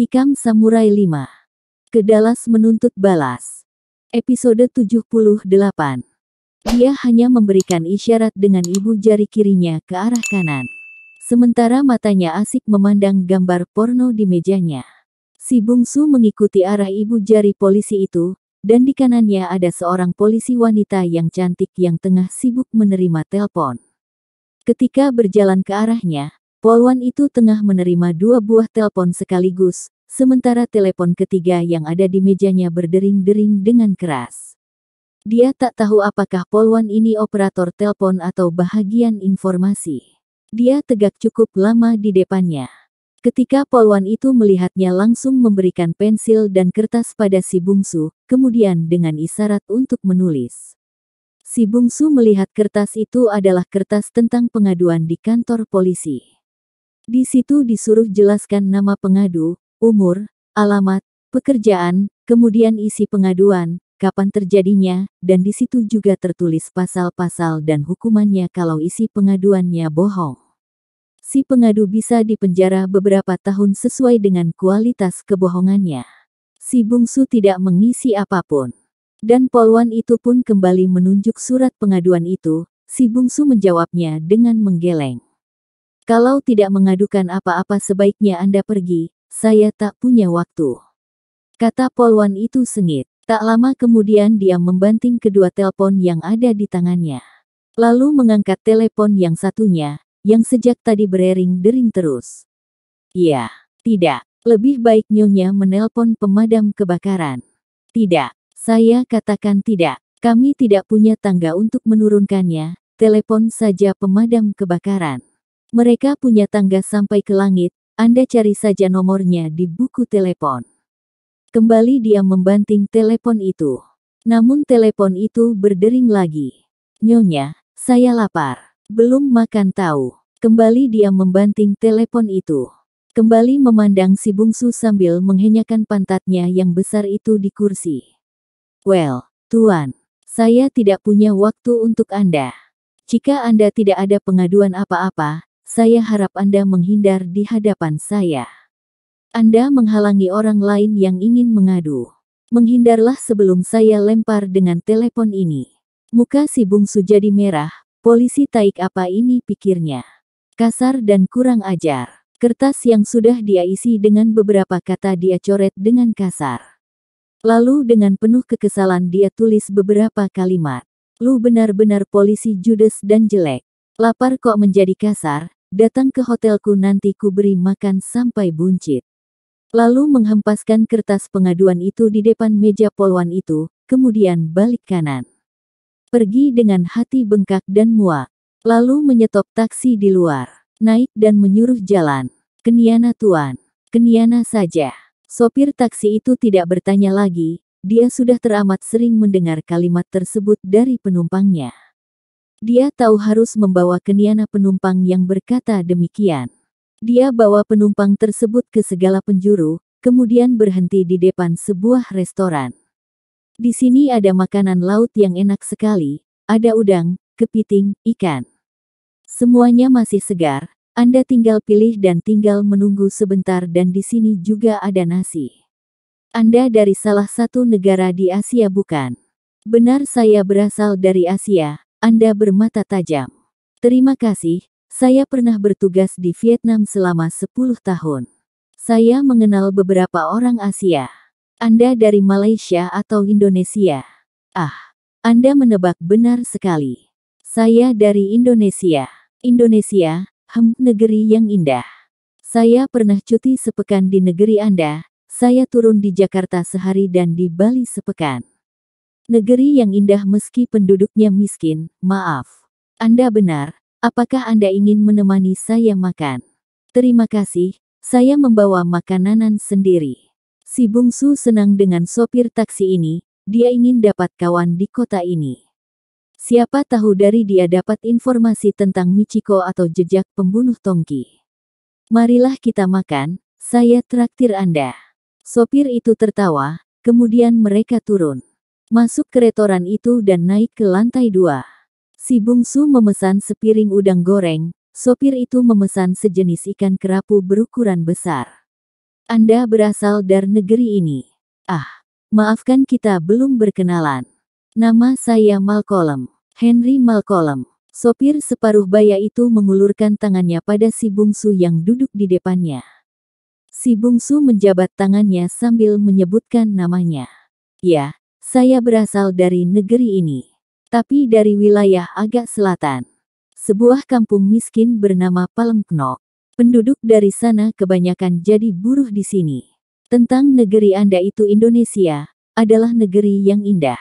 Tikam Samurai 5. Ke Dallas menuntut balas. Episode 78. Dia hanya memberikan isyarat dengan ibu jari kirinya ke arah kanan. Sementara matanya asik memandang gambar porno di mejanya. Si bungsu mengikuti arah ibu jari polisi itu, dan di kanannya ada seorang polisi wanita yang cantik yang tengah sibuk menerima telepon. Ketika berjalan ke arahnya, polwan itu tengah menerima 2 buah telepon sekaligus, sementara telepon ketiga yang ada di mejanya berdering-dering dengan keras. Dia tak tahu apakah polwan ini operator telepon atau bahagian informasi. Dia tegak cukup lama di depannya. Ketika polwan itu melihatnya langsung memberikan pensil dan kertas pada si bungsu, kemudian dengan isyarat untuk menulis. Si bungsu melihat kertas itu adalah kertas tentang pengaduan di kantor polisi. Di situ disuruh jelaskan nama pengadu, umur, alamat, pekerjaan, kemudian isi pengaduan, kapan terjadinya, dan di situ juga tertulis pasal-pasal dan hukumannya kalau isi pengaduannya bohong. Si pengadu bisa dipenjara beberapa tahun sesuai dengan kualitas kebohongannya. Si bungsu tidak mengisi apapun. Dan polwan itu pun kembali menunjuk surat pengaduan itu. Si bungsu menjawabnya dengan menggeleng. Kalau tidak mengadukan apa-apa sebaiknya Anda pergi, saya tak punya waktu. Kata polwan itu sengit. Tak lama kemudian dia membanting kedua telepon yang ada di tangannya. Lalu mengangkat telepon yang satunya, yang sejak tadi berdering-dering terus. Iya, tidak. Lebih baik Nyonya menelpon pemadam kebakaran. Tidak, saya katakan tidak. Kami tidak punya tangga untuk menurunkannya, telepon saja pemadam kebakaran. Mereka punya tangga sampai ke langit, Anda cari saja nomornya di buku telepon. Kembali dia membanting telepon itu. Namun telepon itu berdering lagi. Nyonya, saya lapar. Belum makan tahu. Kembali dia membanting telepon itu. Kembali memandang si bungsu sambil menghenyakan pantatnya yang besar itu di kursi. Well, Tuan, saya tidak punya waktu untuk Anda. Jika Anda tidak ada pengaduan apa-apa, saya harap Anda menghindar di hadapan saya. Anda menghalangi orang lain yang ingin mengadu. Menghindarlah sebelum saya lempar dengan telepon ini. Muka si bungsu jadi merah, polisi taik apa ini pikirnya. Kasar dan kurang ajar. Kertas yang sudah dia isi dengan beberapa kata dia coret dengan kasar. Lalu dengan penuh kekesalan dia tulis beberapa kalimat. Lu benar-benar polisi judes dan jelek. Lapar kok menjadi kasar, datang ke hotelku nanti ku beri makan sampai buncit. Lalu menghempaskan kertas pengaduan itu di depan meja polwan itu, kemudian balik kanan. Pergi dengan hati bengkak dan muak. Lalu menyetop taksi di luar. Naik dan menyuruh jalan. Keniana Tuan. Keniana saja. Sopir taksi itu tidak bertanya lagi, dia sudah teramat sering mendengar kalimat tersebut dari penumpangnya. Dia tahu harus membawa keniana penumpang yang berkata demikian. Dia bawa penumpang tersebut ke segala penjuru, kemudian berhenti di depan sebuah restoran. Di sini ada makanan laut yang enak sekali, ada udang, kepiting, ikan. Semuanya masih segar, Anda tinggal pilih dan tinggal menunggu sebentar dan di sini juga ada nasi. Anda dari salah satu negara di Asia bukan? Benar saya berasal dari Asia, Anda bermata tajam. Terima kasih. Saya pernah bertugas di Vietnam selama 10 tahun. Saya mengenal beberapa orang Asia. Anda dari Malaysia atau Indonesia? Ah, Anda menebak benar sekali. Saya dari Indonesia. Indonesia, negeri yang indah. Saya pernah cuti sepekan di negeri Anda. Saya turun di Jakarta sehari dan di Bali sepekan. Negeri yang indah meski penduduknya miskin, maaf. Anda benar. Apakah Anda ingin menemani saya makan? Terima kasih, saya membawa makanan sendiri. Si bungsu senang dengan sopir taksi ini, dia ingin dapat kawan di kota ini. Siapa tahu dari dia dapat informasi tentang Michiko atau jejak pembunuh Tongki. Marilah kita makan, saya traktir Anda. Sopir itu tertawa, kemudian mereka turun. Masuk ke restoran itu dan naik ke lantai 2. Si bungsu memesan sepiring udang goreng, sopir itu memesan sejenis ikan kerapu berukuran besar. Anda berasal dari negeri ini. Ah, maafkan kita belum berkenalan. Nama saya Malcolm, Henry Malcolm. Sopir separuh baya itu mengulurkan tangannya pada si bungsu yang duduk di depannya. Si bungsu menjabat tangannya sambil menyebutkan namanya. Ya, saya berasal dari negeri ini. Tapi dari wilayah agak selatan. Sebuah kampung miskin bernama Palm Knock. Penduduk dari sana kebanyakan jadi buruh di sini. Tentang negeri Anda itu Indonesia, adalah negeri yang indah.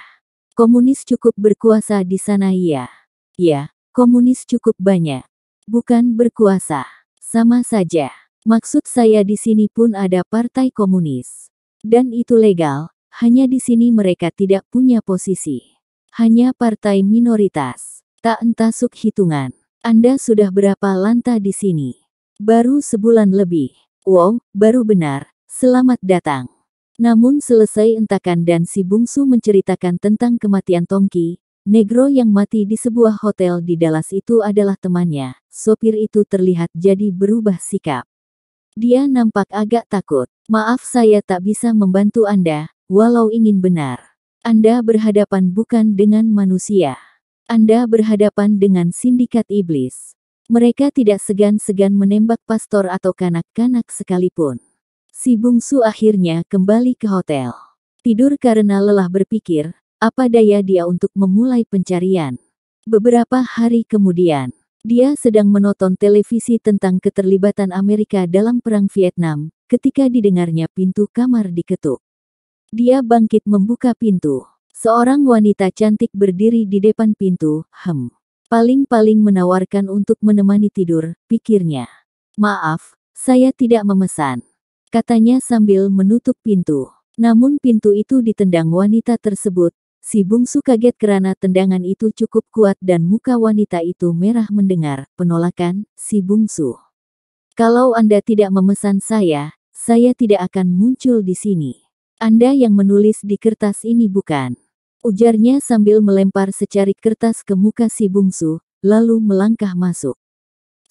Komunis cukup berkuasa di sana ya. Ya, komunis cukup banyak. Bukan berkuasa. Sama saja. Maksud saya di sini pun ada partai komunis. Dan itu legal, hanya di sini mereka tidak punya posisi. Hanya partai minoritas. Tak entasuk hitungan. Anda sudah berapa lanta di sini? Baru sebulan lebih. Wow, baru benar. Selamat datang. Namun selesai entakan dan si bungsu menceritakan tentang kematian Tongki, negro yang mati di sebuah hotel di Dallas itu adalah temannya. Sopir itu terlihat jadi berubah sikap. Dia nampak agak takut. Maaf saya tak bisa membantu Anda, walau ingin benar. Anda berhadapan bukan dengan manusia. Anda berhadapan dengan sindikat iblis. Mereka tidak segan-segan menembak pastor atau kanak-kanak sekalipun. Si bungsu akhirnya kembali ke hotel. Tidur karena lelah berpikir, apa daya dia untuk memulai pencarian. Beberapa hari kemudian, dia sedang menonton televisi tentang keterlibatan Amerika dalam Perang Vietnam, ketika didengarnya pintu kamar diketuk. Dia bangkit membuka pintu. Seorang wanita cantik berdiri di depan pintu, paling-paling menawarkan untuk menemani tidur, pikirnya. Maaf, saya tidak memesan. Katanya sambil menutup pintu. Namun pintu itu ditendang wanita tersebut. Si bungsu kaget karena tendangan itu cukup kuat dan muka wanita itu merah mendengar penolakan si bungsu. Kalau Anda tidak memesan saya tidak akan muncul di sini. Anda yang menulis di kertas ini bukan? Ujarnya sambil melempar secarik kertas ke muka si bungsu, lalu melangkah masuk.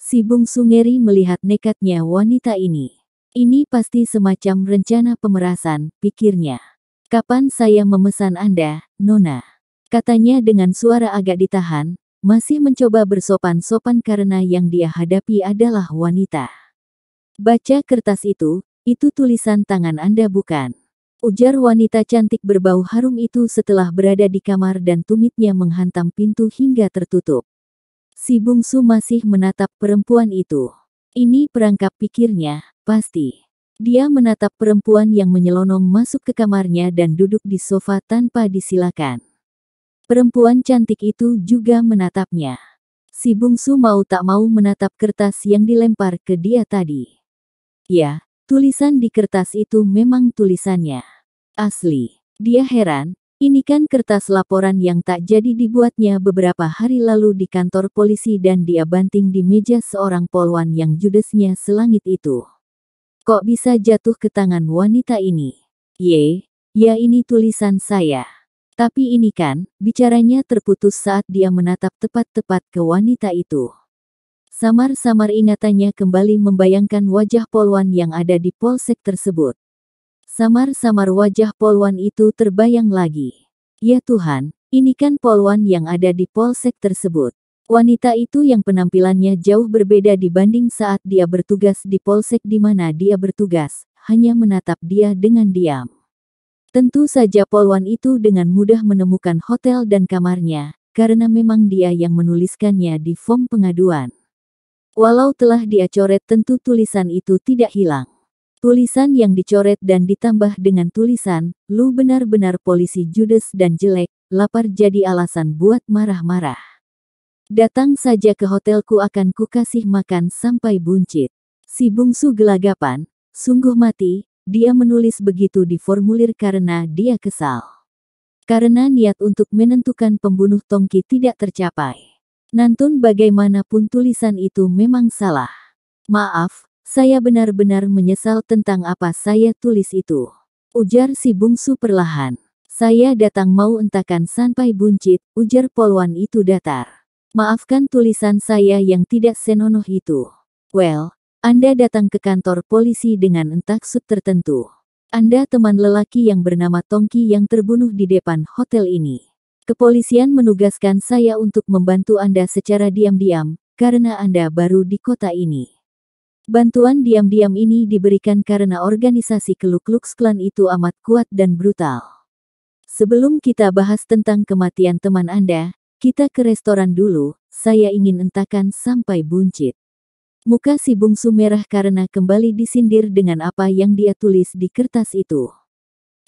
Si bungsu ngeri melihat nekatnya wanita ini. Ini pasti semacam rencana pemerasan, pikirnya. Kapan saya memesan Anda, Nona? Katanya dengan suara agak ditahan, masih mencoba bersopan-sopan karena yang dia hadapi adalah wanita. Baca kertas itu tulisan tangan Anda bukan? Ujar wanita cantik berbau harum itu setelah berada di kamar dan tumitnya menghantam pintu hingga tertutup. Si bungsu masih menatap perempuan itu. Ini perangkap pikirnya, pasti. Dia menatap perempuan yang menyelonong masuk ke kamarnya dan duduk di sofa tanpa disilakan. Perempuan cantik itu juga menatapnya. Si bungsu mau tak mau menatap kertas yang dilempar ke dia tadi. Ya, tulisan di kertas itu memang tulisannya. Asli. Dia heran, ini kan kertas laporan yang tak jadi dibuatnya beberapa hari lalu di kantor polisi dan dia banting di meja seorang polwan yang judesnya selangit itu. Kok bisa jatuh ke tangan wanita ini? Ya ini tulisan saya. Tapi ini kan, bicaranya terputus saat dia menatap tepat-tepat ke wanita itu. Samar-samar ingatannya kembali membayangkan wajah polwan yang ada di polsek tersebut. Samar-samar wajah polwan itu terbayang lagi. Ya Tuhan, ini kan polwan yang ada di polsek tersebut. Wanita itu yang penampilannya jauh berbeda dibanding saat dia bertugas di polsek di mana dia bertugas, hanya menatap dia dengan diam. Tentu saja polwan itu dengan mudah menemukan hotel dan kamarnya, karena memang dia yang menuliskannya di form pengaduan. Walau telah dia coret tentu tulisan itu tidak hilang. Tulisan yang dicoret dan ditambah dengan tulisan, "Lu benar-benar polisi judes dan jelek, lapar jadi alasan buat marah-marah. Datang saja ke hotelku akan kukasih makan sampai buncit." Si bungsu gelagapan, sungguh mati, dia menulis begitu di formulir karena dia kesal. Karena niat untuk menentukan pembunuh Tongki tidak tercapai. Nantun bagaimanapun tulisan itu memang salah. Maaf, saya benar-benar menyesal tentang apa saya tulis itu. Ujar si bungsu perlahan. Saya datang mau entakan sampai buncit, ujar polwan itu datar. Maafkan tulisan saya yang tidak senonoh itu. Well, Anda datang ke kantor polisi dengan maksud tertentu. Anda teman lelaki yang bernama Tongki yang terbunuh di depan hotel ini. Kepolisian menugaskan saya untuk membantu Anda secara diam-diam, karena Anda baru di kota ini. Bantuan diam-diam ini diberikan karena organisasi Ku Klux Klan itu amat kuat dan brutal. Sebelum kita bahas tentang kematian teman Anda, kita ke restoran dulu, saya ingin entakan sampai buncit. Muka si bungsu merah karena kembali disindir dengan apa yang dia tulis di kertas itu.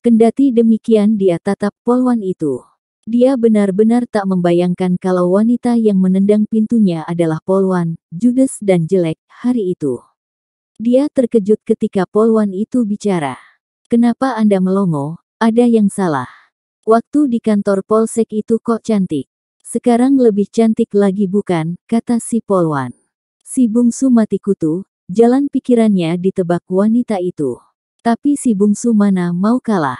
Kendati demikian dia tatap polwan itu. Dia benar-benar tak membayangkan kalau wanita yang menendang pintunya adalah polwan, judes dan jelek, hari itu. Dia terkejut ketika polwan itu bicara. Kenapa Anda melongo? Ada yang salah. Waktu di kantor polsek itu kok cantik. Sekarang lebih cantik lagi bukan, kata si polwan. Si bungsu mati kutu, jalan pikirannya ditebak wanita itu. Tapi si bungsu mana mau kalah.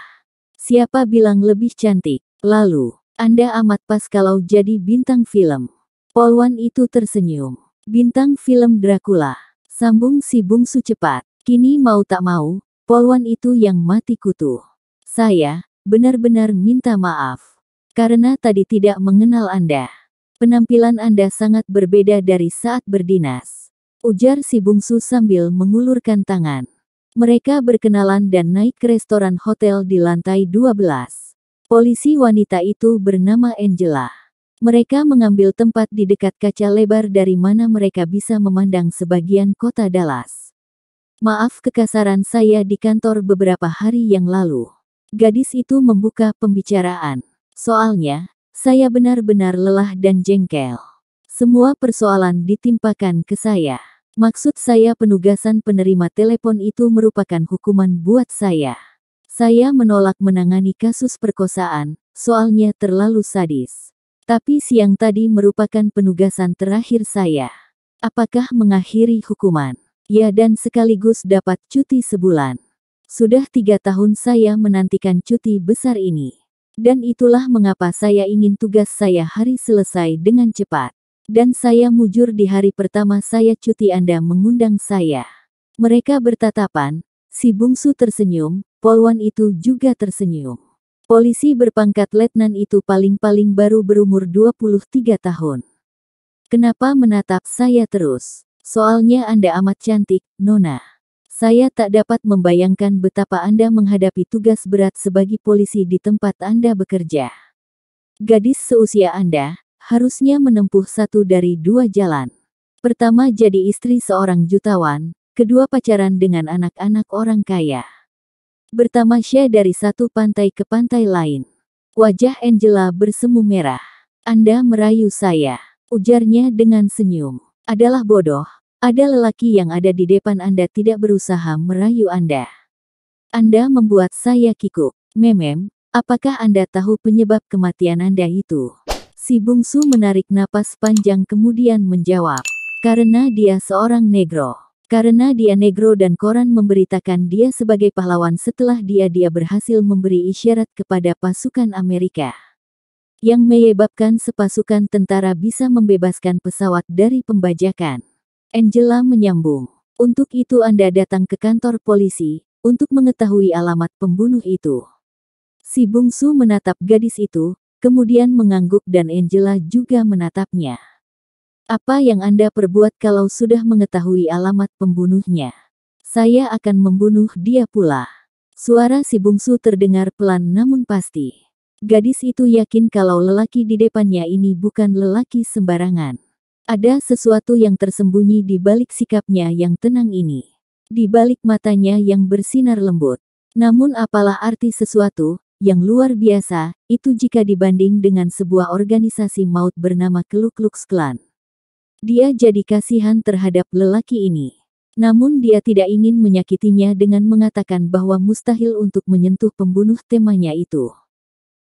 Siapa bilang lebih cantik? Lalu, Anda amat pas kalau jadi bintang film. Polwan itu tersenyum. Bintang film Dracula. Sambung si bungsu cepat. Kini mau tak mau, polwan itu yang mati kutu. Saya, benar-benar minta maaf. Karena tadi tidak mengenal Anda. Penampilan Anda sangat berbeda dari saat berdinas. Ujar si bungsu sambil mengulurkan tangan. Mereka berkenalan dan naik ke restoran hotel di lantai 12. Polisi wanita itu bernama Angela. Mereka mengambil tempat di dekat kaca lebar dari mana mereka bisa memandang sebagian kota Dallas. Maaf kekasaran saya di kantor beberapa hari yang lalu. Gadis itu membuka pembicaraan. Soalnya, saya benar-benar lelah dan jengkel. Semua persoalan ditimpakan ke saya. Maksud saya penugasan penerima telepon itu merupakan hukuman buat saya. Saya menolak menangani kasus perkosaan, soalnya terlalu sadis. Tapi siang tadi merupakan penugasan terakhir saya. Apakah mengakhiri hukuman? Ya dan sekaligus dapat cuti sebulan. Sudah 3 tahun saya menantikan cuti besar ini. Dan itulah mengapa saya ingin tugas saya hari selesai dengan cepat. Dan saya mujur di hari pertama saya cuti Anda mengundang saya. Mereka bertatapan, si bungsu tersenyum, polwan itu juga tersenyum. Polisi berpangkat letnan itu paling-paling baru berumur 23 tahun. Kenapa menatap saya terus? Soalnya Anda amat cantik, Nona. Saya tak dapat membayangkan betapa Anda menghadapi tugas berat sebagai polisi di tempat Anda bekerja. Gadis seusia Anda, harusnya menempuh satu dari 2 jalan. Pertama jadi istri seorang jutawan, kedua pacaran dengan anak-anak orang kaya. Bertamasya dari satu pantai ke pantai lain. Wajah Angela bersemu merah. Anda merayu saya, ujarnya dengan senyum. Adalah bodoh. Ada lelaki yang ada di depan Anda tidak berusaha merayu Anda. Anda membuat saya kikuk. Memem, apakah Anda tahu penyebab kematian Anda itu? Si bungsu menarik napas panjang kemudian menjawab. Karena dia seorang negro. Karena dia negro dan koran memberitakan dia sebagai pahlawan setelah dia berhasil memberi isyarat kepada pasukan Amerika. Yang menyebabkan sepasukan tentara bisa membebaskan pesawat dari pembajakan. Angela menyambung. Untuk itu Anda datang ke kantor polisi, untuk mengetahui alamat pembunuh itu. Si bungsu menatap gadis itu, kemudian mengangguk dan Angela juga menatapnya. Apa yang Anda perbuat kalau sudah mengetahui alamat pembunuhnya? Saya akan membunuh dia pula. Suara si bungsu terdengar pelan namun pasti. Gadis itu yakin kalau lelaki di depannya ini bukan lelaki sembarangan. Ada sesuatu yang tersembunyi di balik sikapnya yang tenang ini. Di balik matanya yang bersinar lembut. Namun apalah arti sesuatu yang luar biasa itu jika dibanding dengan sebuah organisasi maut bernama Ku Klux Klan. Dia jadi kasihan terhadap lelaki ini. Namun dia tidak ingin menyakitinya dengan mengatakan bahwa mustahil untuk menyentuh pembunuh temannya itu.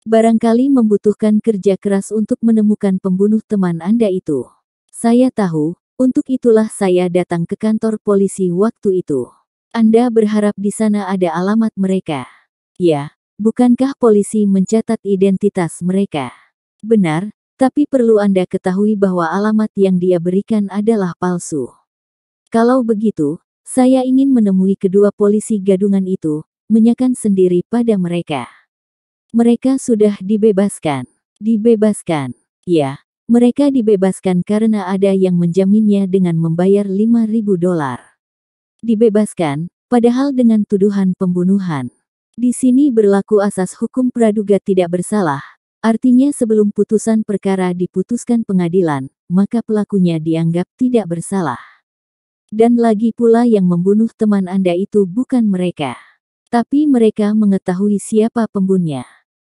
Barangkali membutuhkan kerja keras untuk menemukan pembunuh teman Anda itu. Saya tahu, untuk itulah saya datang ke kantor polisi waktu itu. Anda berharap di sana ada alamat mereka. Ya, bukankah polisi mencatat identitas mereka? Benar, tapi perlu Anda ketahui bahwa alamat yang dia berikan adalah palsu. Kalau begitu, saya ingin menemui kedua polisi gadungan itu, menyakan sendiri pada mereka. Mereka sudah dibebaskan. Dibebaskan. Ya, mereka dibebaskan karena ada yang menjaminnya dengan membayar $5.000. Dibebaskan, padahal dengan tuduhan pembunuhan. Di sini berlaku asas hukum praduga tidak bersalah, artinya sebelum putusan perkara diputuskan pengadilan, maka pelakunya dianggap tidak bersalah. Dan lagi pula yang membunuh teman Anda itu bukan mereka. Tapi mereka mengetahui siapa pembunuhnya.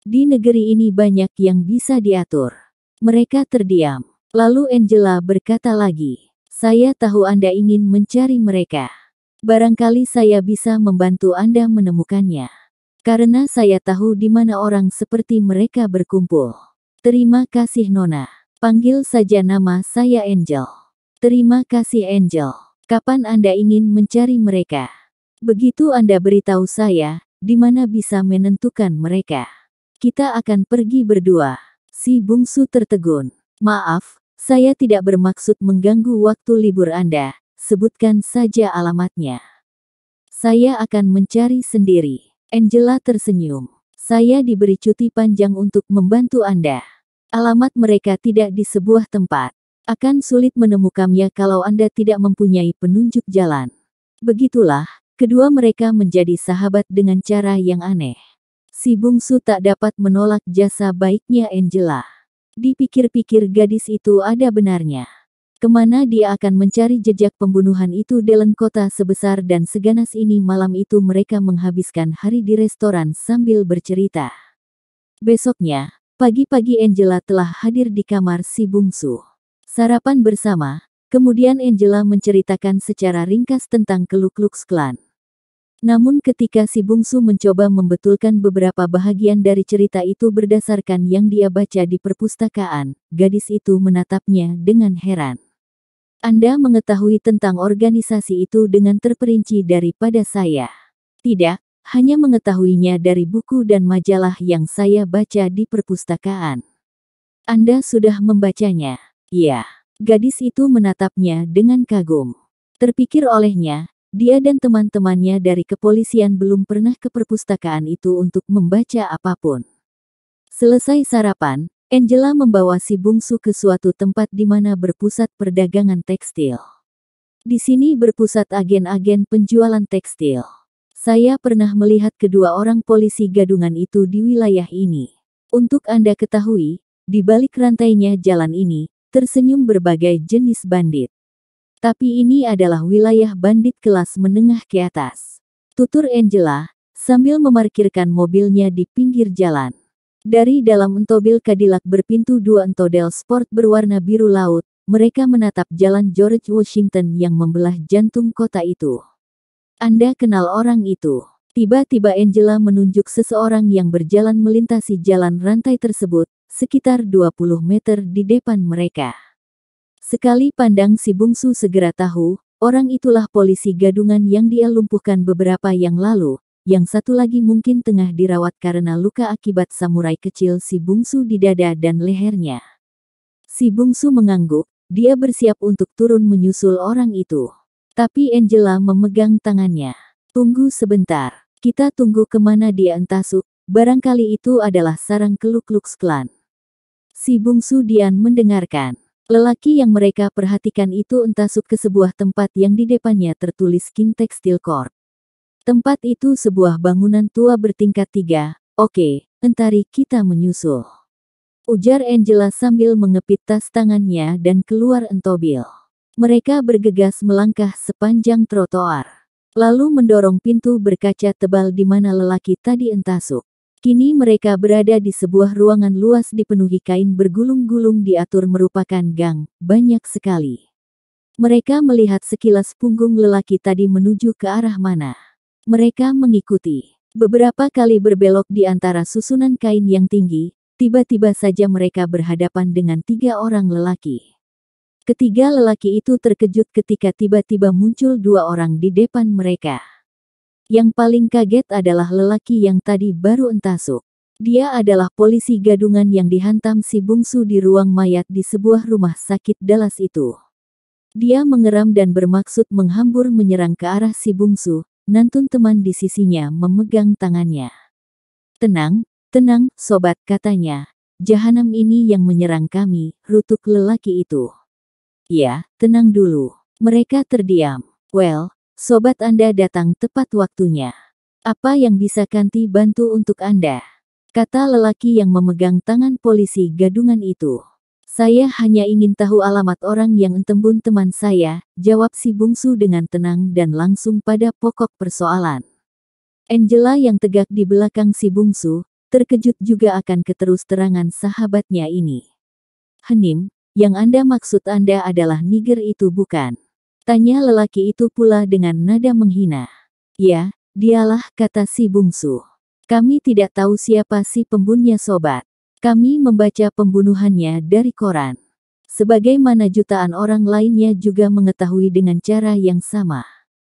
Di negeri ini banyak yang bisa diatur. Mereka terdiam. Lalu Angela berkata lagi, "Saya tahu Anda ingin mencari mereka. Barangkali saya bisa membantu Anda menemukannya. Karena saya tahu di mana orang seperti mereka berkumpul." "Terima kasih Nona. Panggil saja nama saya Angel." "Terima kasih Angel. Kapan Anda ingin mencari mereka? Begitu Anda beritahu saya, di mana bisa menentukan mereka. Kita akan pergi berdua." Si bungsu tertegun. "Maaf, saya tidak bermaksud mengganggu waktu libur Anda, sebutkan saja alamatnya. Saya akan mencari sendiri." Angela tersenyum. "Saya diberi cuti panjang untuk membantu Anda. Alamat mereka tidak di sebuah tempat. Akan sulit menemukannya kalau Anda tidak mempunyai penunjuk jalan." Begitulah, kedua mereka menjadi sahabat dengan cara yang aneh. Si bungsu tak dapat menolak jasa baiknya Angela. Dipikir-pikir gadis itu ada benarnya. Kemana dia akan mencari jejak pembunuhan itu dalam kota sebesar dan seganas ini? Malam itu mereka menghabiskan hari di restoran sambil bercerita. Besoknya, pagi-pagi Angela telah hadir di kamar si bungsu. Sarapan bersama, kemudian Angela menceritakan secara ringkas tentang Ku Klux Klan. Namun ketika si bungsu mencoba membetulkan beberapa bahagian dari cerita itu berdasarkan yang dia baca di perpustakaan, gadis itu menatapnya dengan heran. "Anda mengetahui tentang organisasi itu dengan terperinci daripada saya." "Tidak, hanya mengetahuinya dari buku dan majalah yang saya baca di perpustakaan." "Anda sudah membacanya?" "Iya." Gadis itu menatapnya dengan kagum. Terpikir olehnya, dia dan teman-temannya dari kepolisian belum pernah ke perpustakaan itu untuk membaca apapun. Selesai sarapan, Angela membawa si bungsu ke suatu tempat di mana berpusat perdagangan tekstil. Di sini berpusat agen-agen penjualan tekstil. Saya pernah melihat kedua orang polisi gadungan itu di wilayah ini. Untuk Anda ketahui, di balik rantainya jalan ini, tersenyum berbagai jenis bandit. Tapi ini adalah wilayah bandit kelas menengah ke atas. Tutur Angela, sambil memarkirkan mobilnya di pinggir jalan. Dari dalam entobil Cadillac berpintu dua entodel sport berwarna biru laut, mereka menatap jalan George Washington yang membelah jantung kota itu. "Anda kenal orang itu?" Tiba-tiba Angela menunjuk seseorang yang berjalan melintasi jalan rantai tersebut, sekitar 20 meter di depan mereka. Sekali pandang si bungsu segera tahu, orang itulah polisi gadungan yang dia lumpuhkan beberapa yang lalu, yang satu lagi mungkin tengah dirawat karena luka akibat samurai kecil si bungsu di dada dan lehernya. Si bungsu mengangguk, dia bersiap untuk turun menyusul orang itu. Tapi Angela memegang tangannya. "Tunggu sebentar, kita tunggu kemana dia entasuk, barangkali itu adalah sarang Ku Klux Klan." Si bungsu Dian mendengarkan. Lelaki yang mereka perhatikan itu entasuk ke sebuah tempat yang di depannya tertulis King Textile Corp. Tempat itu sebuah bangunan tua bertingkat 3. "Oke, entari kita menyusul," ujar Angela sambil mengepit tas tangannya dan keluar entobil. Mereka bergegas melangkah sepanjang trotoar. Lalu mendorong pintu berkaca tebal di mana lelaki tadi entasuk. Kini mereka berada di sebuah ruangan luas dipenuhi kain bergulung-gulung diatur merupakan gang, banyak sekali. Mereka melihat sekilas punggung lelaki tadi menuju ke arah mana. Mereka mengikuti. Beberapa kali berbelok di antara susunan kain yang tinggi, tiba-tiba saja mereka berhadapan dengan 3 orang lelaki. Ketiga lelaki itu terkejut ketika tiba-tiba muncul 2 orang di depan mereka. Yang paling kaget adalah lelaki yang tadi baru entasuk. Dia adalah polisi gadungan yang dihantam si bungsu di ruang mayat di sebuah rumah sakit Dallas itu. Dia mengeram dan bermaksud menghambur menyerang ke arah si bungsu. Nantun teman di sisinya memegang tangannya. Tenang, tenang, sobat, katanya. Jahanam ini yang menyerang kami, rutuk lelaki itu. Ya, tenang dulu. Mereka terdiam. Well, sobat, Anda datang tepat waktunya. Apa yang bisa Kanti bantu untuk Anda? Kata lelaki yang memegang tangan polisi gadungan itu. Saya hanya ingin tahu alamat orang yang entembun teman saya, jawab si bungsu dengan tenang dan langsung pada pokok persoalan. Angela yang tegak di belakang si bungsu, terkejut juga akan keterus-terangan sahabatnya ini. Henim, yang Anda maksud Anda adalah Niger itu bukan? Tanya lelaki itu pula dengan nada menghina. Ya, dialah, kata si bungsu. Kami tidak tahu siapa si pembunuhnya, sobat. Kami membaca pembunuhannya dari koran. Sebagaimana jutaan orang lainnya juga mengetahui dengan cara yang sama.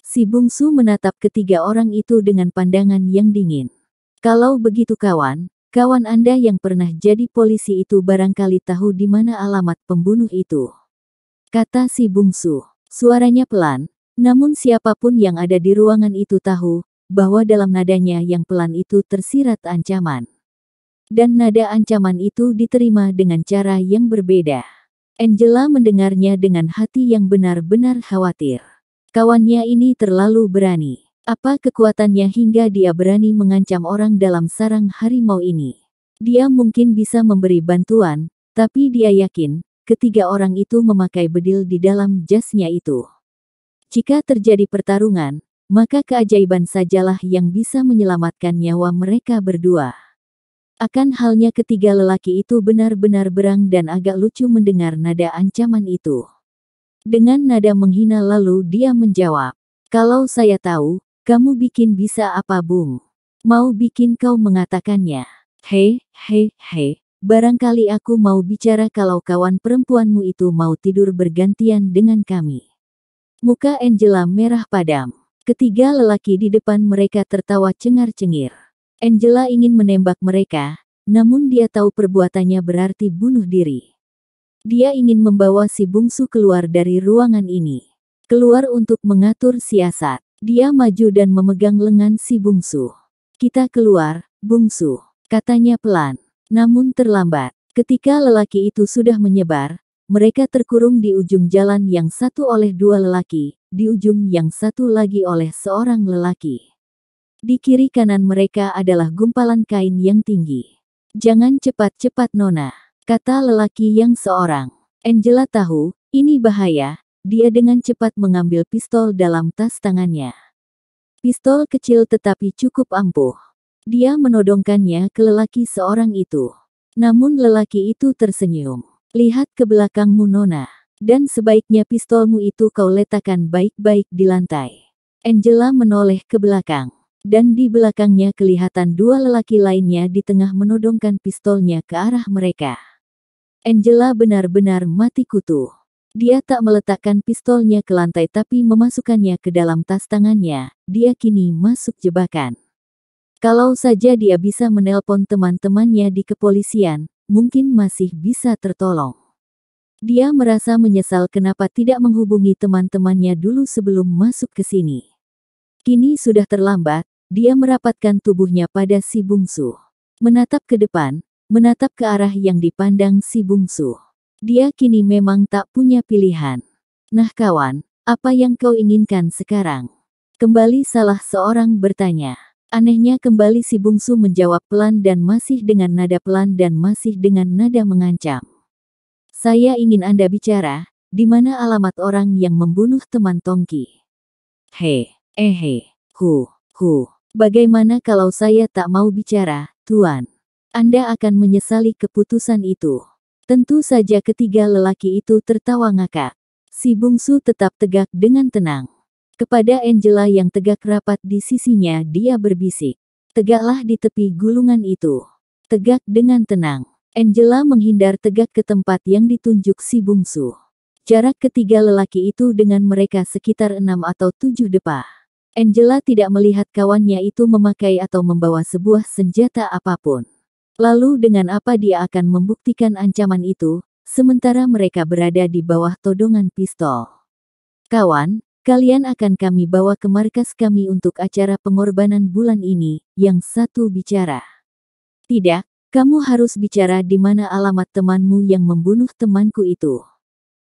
Si bungsu menatap ketiga orang itu dengan pandangan yang dingin. Kalau begitu kawan Anda yang pernah jadi polisi itu barangkali tahu di mana alamat pembunuh itu. Kata si bungsu. Suaranya pelan, namun siapapun yang ada di ruangan itu tahu bahwa dalam nadanya yang pelan itu tersirat ancaman. Dan nada ancaman itu diterima dengan cara yang berbeda. Angela mendengarnya dengan hati yang benar-benar khawatir. Kawannya ini terlalu berani. Apa kekuatannya hingga dia berani mengancam orang dalam sarang harimau ini? Dia mungkin bisa memberi bantuan, tapi dia yakin ketiga orang itu memakai bedil di dalam jasnya itu. Jika terjadi pertarungan, maka keajaiban sajalah yang bisa menyelamatkan nyawa mereka berdua. Akan halnya ketiga lelaki itu benar-benar berang dan agak lucu mendengar nada ancaman itu. Dengan nada menghina lalu dia menjawab, kalau saya tahu, kamu bikin bisa apa bung? Mau bikin kau mengatakannya? Hei, barangkali aku mau bicara kalau kawan perempuanmu itu mau tidur bergantian dengan kami. Muka Angela merah padam. Ketiga lelaki di depan mereka tertawa cengar-cengir. Angela ingin menembak mereka, namun dia tahu perbuatannya berarti bunuh diri. Dia ingin membawa si bungsu keluar dari ruangan ini. Keluar untuk mengatur siasat. Dia maju dan memegang lengan si bungsu. Kita keluar, bungsu, katanya pelan. Namun terlambat. Ketika lelaki itu sudah menyebar, mereka terkurung di ujung jalan yang satu oleh dua lelaki, di ujung yang satu lagi oleh seorang lelaki. Di kiri kanan mereka adalah gumpalan kain yang tinggi. Jangan cepat-cepat Nona, kata lelaki yang seorang. Angela tahu, ini bahaya. Dia dengan cepat mengambil pistol dalam tas tangannya. Pistol kecil tetapi cukup ampuh. Dia menodongkannya ke lelaki seorang itu. Namun lelaki itu tersenyum. Lihat ke belakangmu Nona. Dan sebaiknya pistolmu itu kau letakkan baik-baik di lantai. Angela menoleh ke belakang. Dan di belakangnya kelihatan dua lelaki lainnya di tengah menodongkan pistolnya ke arah mereka. Angela benar-benar mati kutu. Dia tak meletakkan pistolnya ke lantai tapi memasukkannya ke dalam tas tangannya. Dia kini masuk jebakan. Kalau saja dia bisa menelpon teman-temannya di kepolisian, mungkin masih bisa tertolong. Dia merasa menyesal kenapa tidak menghubungi teman-temannya dulu sebelum masuk ke sini. Kini sudah terlambat. Dia merapatkan tubuhnya pada si bungsu. Menatap ke depan, menatap ke arah yang dipandang si bungsu. Dia kini memang tak punya pilihan. Nah kawan, apa yang kau inginkan sekarang? Kembali salah seorang bertanya. Anehnya kembali si bungsu menjawab pelan dan masih dengan nada pelan dan masih dengan nada mengancam. Saya ingin Anda bicara, di mana alamat orang yang membunuh teman Tongki? Bagaimana kalau saya tak mau bicara, Tuan? Anda akan menyesali keputusan itu. Tentu saja ketiga lelaki itu tertawa ngakak. Si bungsu tetap tegak dengan tenang. Kepada Angela yang tegak rapat di sisinya dia berbisik. Tegaklah di tepi gulungan itu. Tegak dengan tenang. Angela menghindar tegak ke tempat yang ditunjuk si bungsu. Jarak ketiga lelaki itu dengan mereka sekitar 6 atau 7 depa. Angela tidak melihat kawannya itu memakai atau membawa sebuah senjata apapun. Lalu dengan apa dia akan membuktikan ancaman itu, sementara mereka berada di bawah todongan pistol? Kawan, kalian akan kami bawa ke markas kami untuk acara pengorbanan bulan ini, yang satu bicara. Tidak, kamu harus bicara di mana alamat temanmu yang membunuh temanku itu.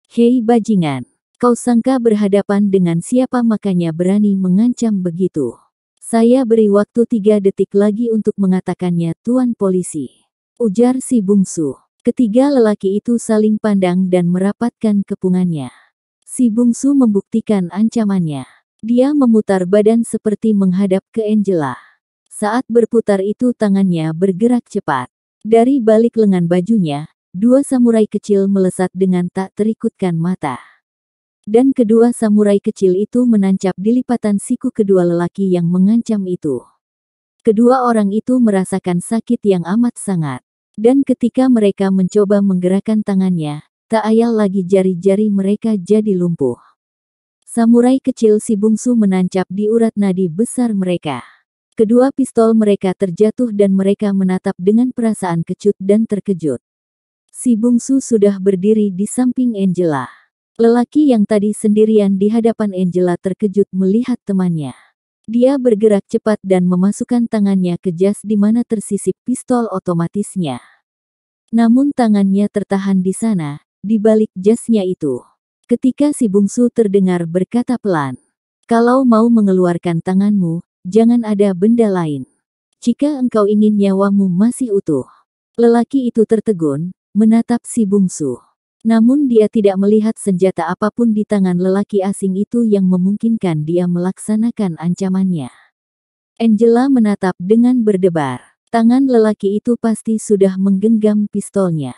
Hei bajingan, kau sangka berhadapan dengan siapa makanya berani mengancam begitu? Saya beri waktu 3 detik lagi untuk mengatakannya Tuan Polisi. Ujar si bungsu. Ketiga lelaki itu saling pandang dan merapatkan kepungannya. Si bungsu membuktikan ancamannya. Dia memutar badan seperti menghadap ke Angela. Saat berputar itu tangannya bergerak cepat. Dari balik lengan bajunya, 2 samurai kecil melesat dengan tak terikutkan mata. Dan kedua samurai kecil itu menancap di lipatan siku kedua lelaki yang mengancam itu. Kedua orang itu merasakan sakit yang amat sangat. Dan ketika mereka mencoba menggerakkan tangannya, tak ayal lagi jari-jari mereka jadi lumpuh. Samurai kecil si bungsu menancap di urat nadi besar mereka. Kedua pistol mereka terjatuh dan mereka menatap dengan perasaan kecut dan terkejut. Si bungsu sudah berdiri di samping Angela. Lelaki yang tadi sendirian di hadapan Angela terkejut melihat temannya. Dia bergerak cepat dan memasukkan tangannya ke jas di mana tersisip pistol otomatisnya. Namun tangannya tertahan di sana, di balik jasnya itu. Ketika si bungsu terdengar berkata pelan, "Kalau mau mengeluarkan tanganmu, jangan ada benda lain. Jika engkau ingin nyawamu masih utuh." Lelaki itu tertegun, menatap si bungsu. Namun dia tidak melihat senjata apapun di tangan lelaki asing itu yang memungkinkan dia melaksanakan ancamannya. Angela menatap dengan berdebar. Tangan lelaki itu pasti sudah menggenggam pistolnya.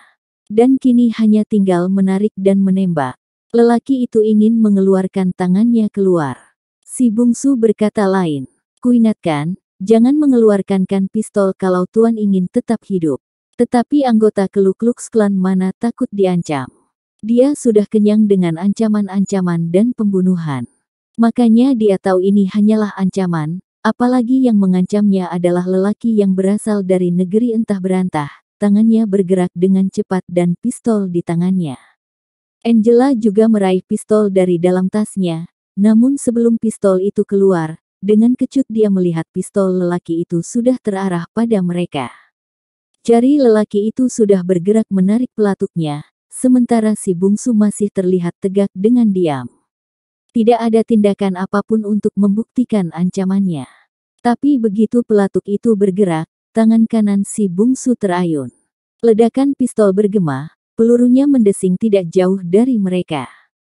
Dan kini hanya tinggal menarik dan menembak. Lelaki itu ingin mengeluarkan tangannya keluar. Si bungsu berkata lain, "Kuingatkan, jangan mengeluarkan pistol kalau Tuan ingin tetap hidup." Tetapi anggota Ku Klux Klan mana takut diancam. Dia sudah kenyang dengan ancaman-ancaman dan pembunuhan. Makanya dia tahu ini hanyalah ancaman, apalagi yang mengancamnya adalah lelaki yang berasal dari negeri entah berantah. Tangannya bergerak dengan cepat dan pistol di tangannya. Angela juga meraih pistol dari dalam tasnya, namun sebelum pistol itu keluar, dengan kecut dia melihat pistol lelaki itu sudah terarah pada mereka. Jari lelaki itu sudah bergerak menarik pelatuknya, sementara si bungsu masih terlihat tegak dengan diam. Tidak ada tindakan apapun untuk membuktikan ancamannya. Tapi begitu pelatuk itu bergerak, tangan kanan si bungsu terayun. Ledakan pistol bergema, pelurunya mendesing tidak jauh dari mereka.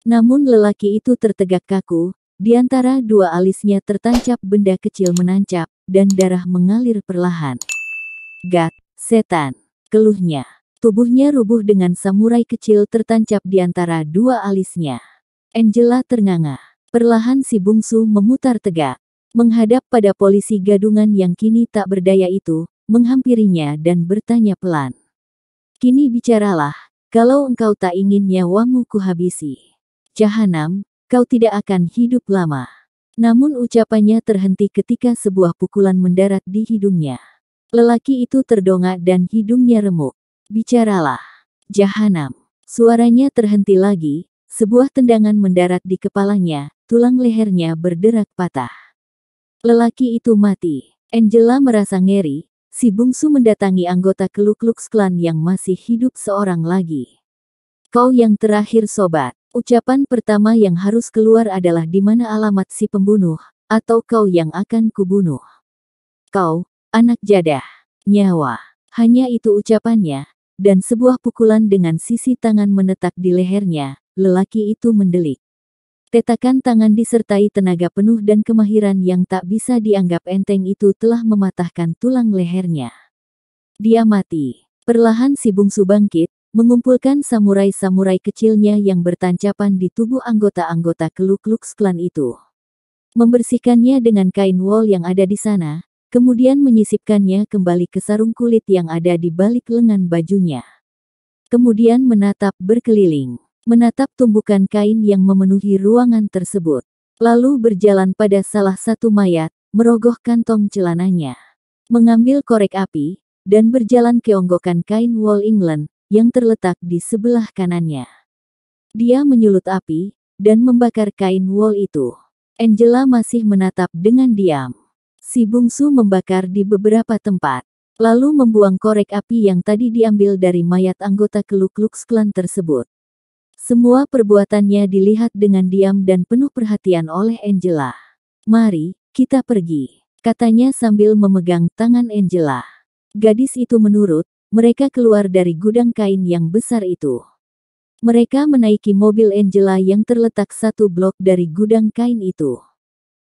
Namun lelaki itu tertegak kaku, di antara dua alisnya tertancap benda kecil menancap, dan darah mengalir perlahan. "Gat, setan!" keluhnya. Tubuhnya rubuh dengan samurai kecil tertancap di antara dua alisnya. Angela ternganga. Perlahan si bungsu memutar tegak. Menghadap pada polisi gadungan yang kini tak berdaya itu, menghampirinya dan bertanya pelan. "Kini bicaralah, kalau engkau tak ingin nyawamu kuhabisi. Jahanam, kau tidak akan hidup lama." Namun ucapannya terhenti ketika sebuah pukulan mendarat di hidungnya. Lelaki itu terdongak dan hidungnya remuk. "Bicaralah, Jahanam." Suaranya terhenti lagi, sebuah tendangan mendarat di kepalanya, tulang lehernya berderak patah. Lelaki itu mati. Angela merasa ngeri, si bungsu mendatangi anggota Ku Klux Klan yang masih hidup seorang lagi. "Kau yang terakhir sobat, ucapan pertama yang harus keluar adalah di mana alamat si pembunuh, atau kau yang akan kubunuh. Kau, anak jadah, nyawa." Hanya itu ucapannya, dan sebuah pukulan dengan sisi tangan menetak di lehernya, lelaki itu mendelik. Tetakan tangan disertai tenaga penuh dan kemahiran yang tak bisa dianggap enteng itu telah mematahkan tulang lehernya. Dia mati. Perlahan si bungsu bangkit, mengumpulkan samurai-samurai kecilnya yang bertancapan di tubuh anggota-anggota Ku Klux Klan itu. Membersihkannya dengan kain wol yang ada di sana, kemudian menyisipkannya kembali ke sarung kulit yang ada di balik lengan bajunya. Kemudian menatap berkeliling. Menatap tumbukan kain yang memenuhi ruangan tersebut. Lalu berjalan pada salah satu mayat, merogoh kantong celananya. Mengambil korek api, dan berjalan ke onggokan kain wol England, yang terletak di sebelah kanannya. Dia menyulut api, dan membakar kain wol itu. Angela masih menatap dengan diam. Si bungsu membakar di beberapa tempat, lalu membuang korek api yang tadi diambil dari mayat anggota Ku Klux Klan tersebut. Semua perbuatannya dilihat dengan diam dan penuh perhatian oleh Angela. "Mari, kita pergi," katanya sambil memegang tangan Angela. Gadis itu menurut. Mereka keluar dari gudang kain yang besar itu. Mereka menaiki mobil Angela yang terletak 1 blok dari gudang kain itu.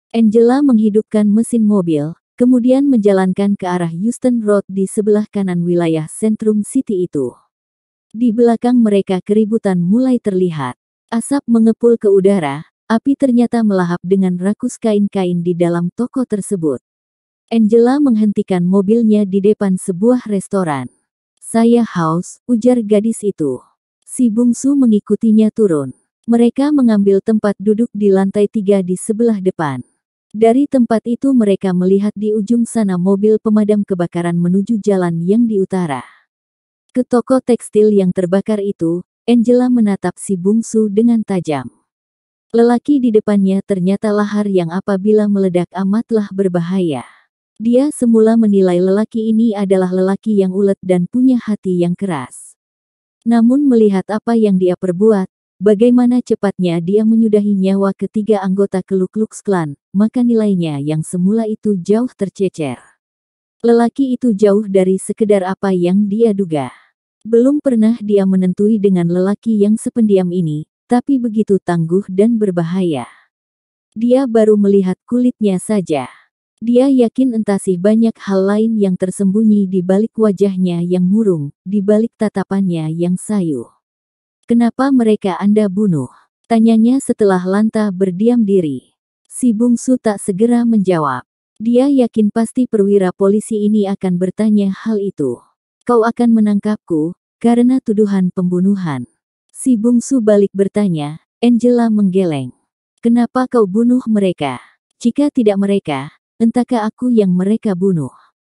Angela menghidupkan mesin mobil, kemudian menjalankan ke arah Houston Road di sebelah kanan wilayah Centrum City itu. Di belakang mereka keributan mulai terlihat. Asap mengepul ke udara, api ternyata melahap dengan rakus kain-kain di dalam toko tersebut. Angela menghentikan mobilnya di depan sebuah restoran. "Saya haus," ujar gadis itu. Si bungsu mengikutinya turun. Mereka mengambil tempat duduk di lantai 3 di sebelah depan. Dari tempat itu mereka melihat di ujung sana mobil pemadam kebakaran menuju jalan yang di utara. Ke toko tekstil yang terbakar itu, Angela menatap si bungsu dengan tajam. Lelaki di depannya ternyata lahar yang apabila meledak amatlah berbahaya. Dia semula menilai lelaki ini adalah lelaki yang ulet dan punya hati yang keras. Namun melihat apa yang dia perbuat, bagaimana cepatnya dia menyudahi nyawa ketiga anggota Ku Klux Klan, maka nilainya yang semula itu jauh tercecer. Lelaki itu jauh dari sekedar apa yang dia duga. Belum pernah dia menentui dengan lelaki yang sependiam ini, tapi begitu tangguh dan berbahaya. Dia baru melihat kulitnya saja. Dia yakin entasih banyak hal lain yang tersembunyi di balik wajahnya yang murung, di balik tatapannya yang sayu. "Kenapa mereka Anda bunuh?" tanyanya setelah Lanta berdiam diri. Si bungsu tak segera menjawab. Dia yakin pasti perwira polisi ini akan bertanya hal itu. "Kau akan menangkapku, karena tuduhan pembunuhan?" Si bungsu balik bertanya. Angela menggeleng. "Kenapa kau bunuh mereka? Jika tidak mereka, entahkah aku yang mereka bunuh?"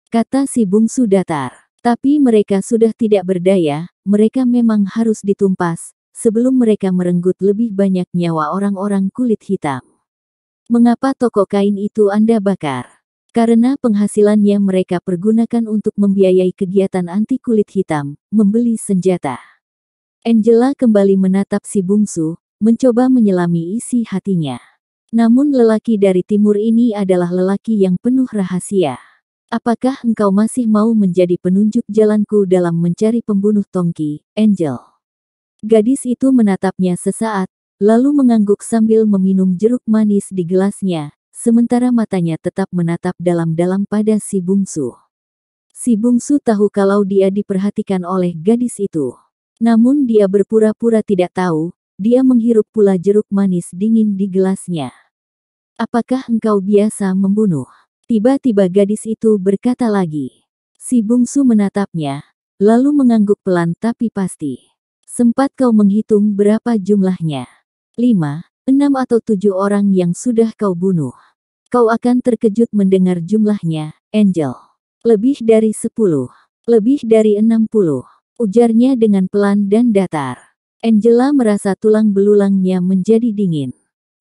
kata si bungsu datar. "Tapi mereka sudah tidak berdaya, mereka memang harus ditumpas, sebelum mereka merenggut lebih banyak nyawa orang-orang kulit hitam." "Mengapa toko kain itu Anda bakar?" "Karena penghasilannya mereka pergunakan untuk membiayai kegiatan anti kulit hitam, membeli senjata." Angela kembali menatap si bungsu, mencoba menyelami isi hatinya. Namun lelaki dari timur ini adalah lelaki yang penuh rahasia. "Apakah engkau masih mau menjadi penunjuk jalanku dalam mencari pembunuh Tongki, Angel?" Gadis itu menatapnya sesaat, lalu mengangguk sambil meminum jeruk manis di gelasnya, sementara matanya tetap menatap dalam-dalam pada si bungsu. Si bungsu tahu kalau dia diperhatikan oleh gadis itu. Namun dia berpura-pura tidak tahu, dia menghirup pula jeruk manis dingin di gelasnya. "Apakah engkau biasa membunuh?" tiba-tiba gadis itu berkata lagi. Si bungsu menatapnya, lalu mengangguk pelan tapi pasti. "Sempat kau menghitung berapa jumlahnya?" 5, 6 atau 7 orang yang sudah kau bunuh." "Kau akan terkejut mendengar jumlahnya, Angel. Lebih dari 10. Lebih dari 60. ujarnya dengan pelan dan datar. Angela merasa tulang belulangnya menjadi dingin.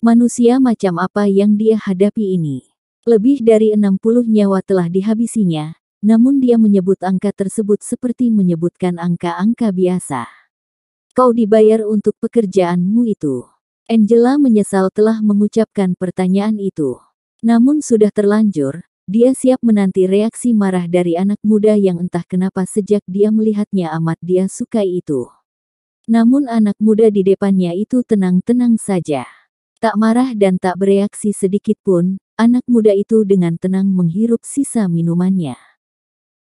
Manusia macam apa yang dia hadapi ini? Lebih dari 60 nyawa telah dihabisinya, namun dia menyebut angka tersebut seperti menyebutkan angka-angka biasa. "Kau dibayar untuk pekerjaanmu itu." Angela menyesal telah mengucapkan pertanyaan itu. Namun sudah terlanjur, dia siap menanti reaksi marah dari anak muda yang entah kenapa sejak dia melihatnya amat dia sukai itu. Namun anak muda di depannya itu tenang-tenang saja. Tak marah dan tak bereaksi sedikit pun, anak muda itu dengan tenang menghirup sisa minumannya.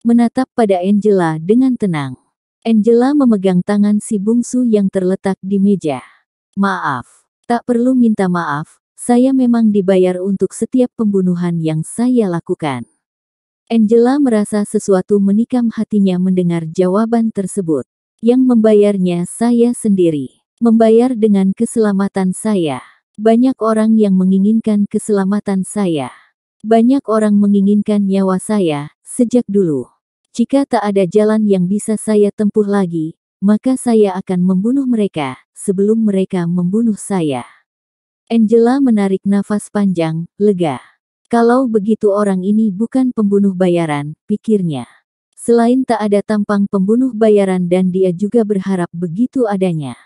Menatap pada Angela dengan tenang. Angela memegang tangan si bungsu yang terletak di meja. "Maaf. Tak perlu minta maaf, saya memang dibayar untuk setiap pembunuhan yang saya lakukan." Angela merasa sesuatu menikam hatinya mendengar jawaban tersebut. "Yang membayarnya saya sendiri. Membayar dengan keselamatan saya. Banyak orang yang menginginkan keselamatan saya. Banyak orang menginginkan nyawa saya, sejak dulu. Jika tak ada jalan yang bisa saya tempuh lagi, maka saya akan membunuh mereka, sebelum mereka membunuh saya." Angela menarik nafas panjang, lega. Kalau begitu orang ini bukan pembunuh bayaran, pikirnya. Selain tak ada tampang pembunuh bayaran dan dia juga berharap begitu adanya.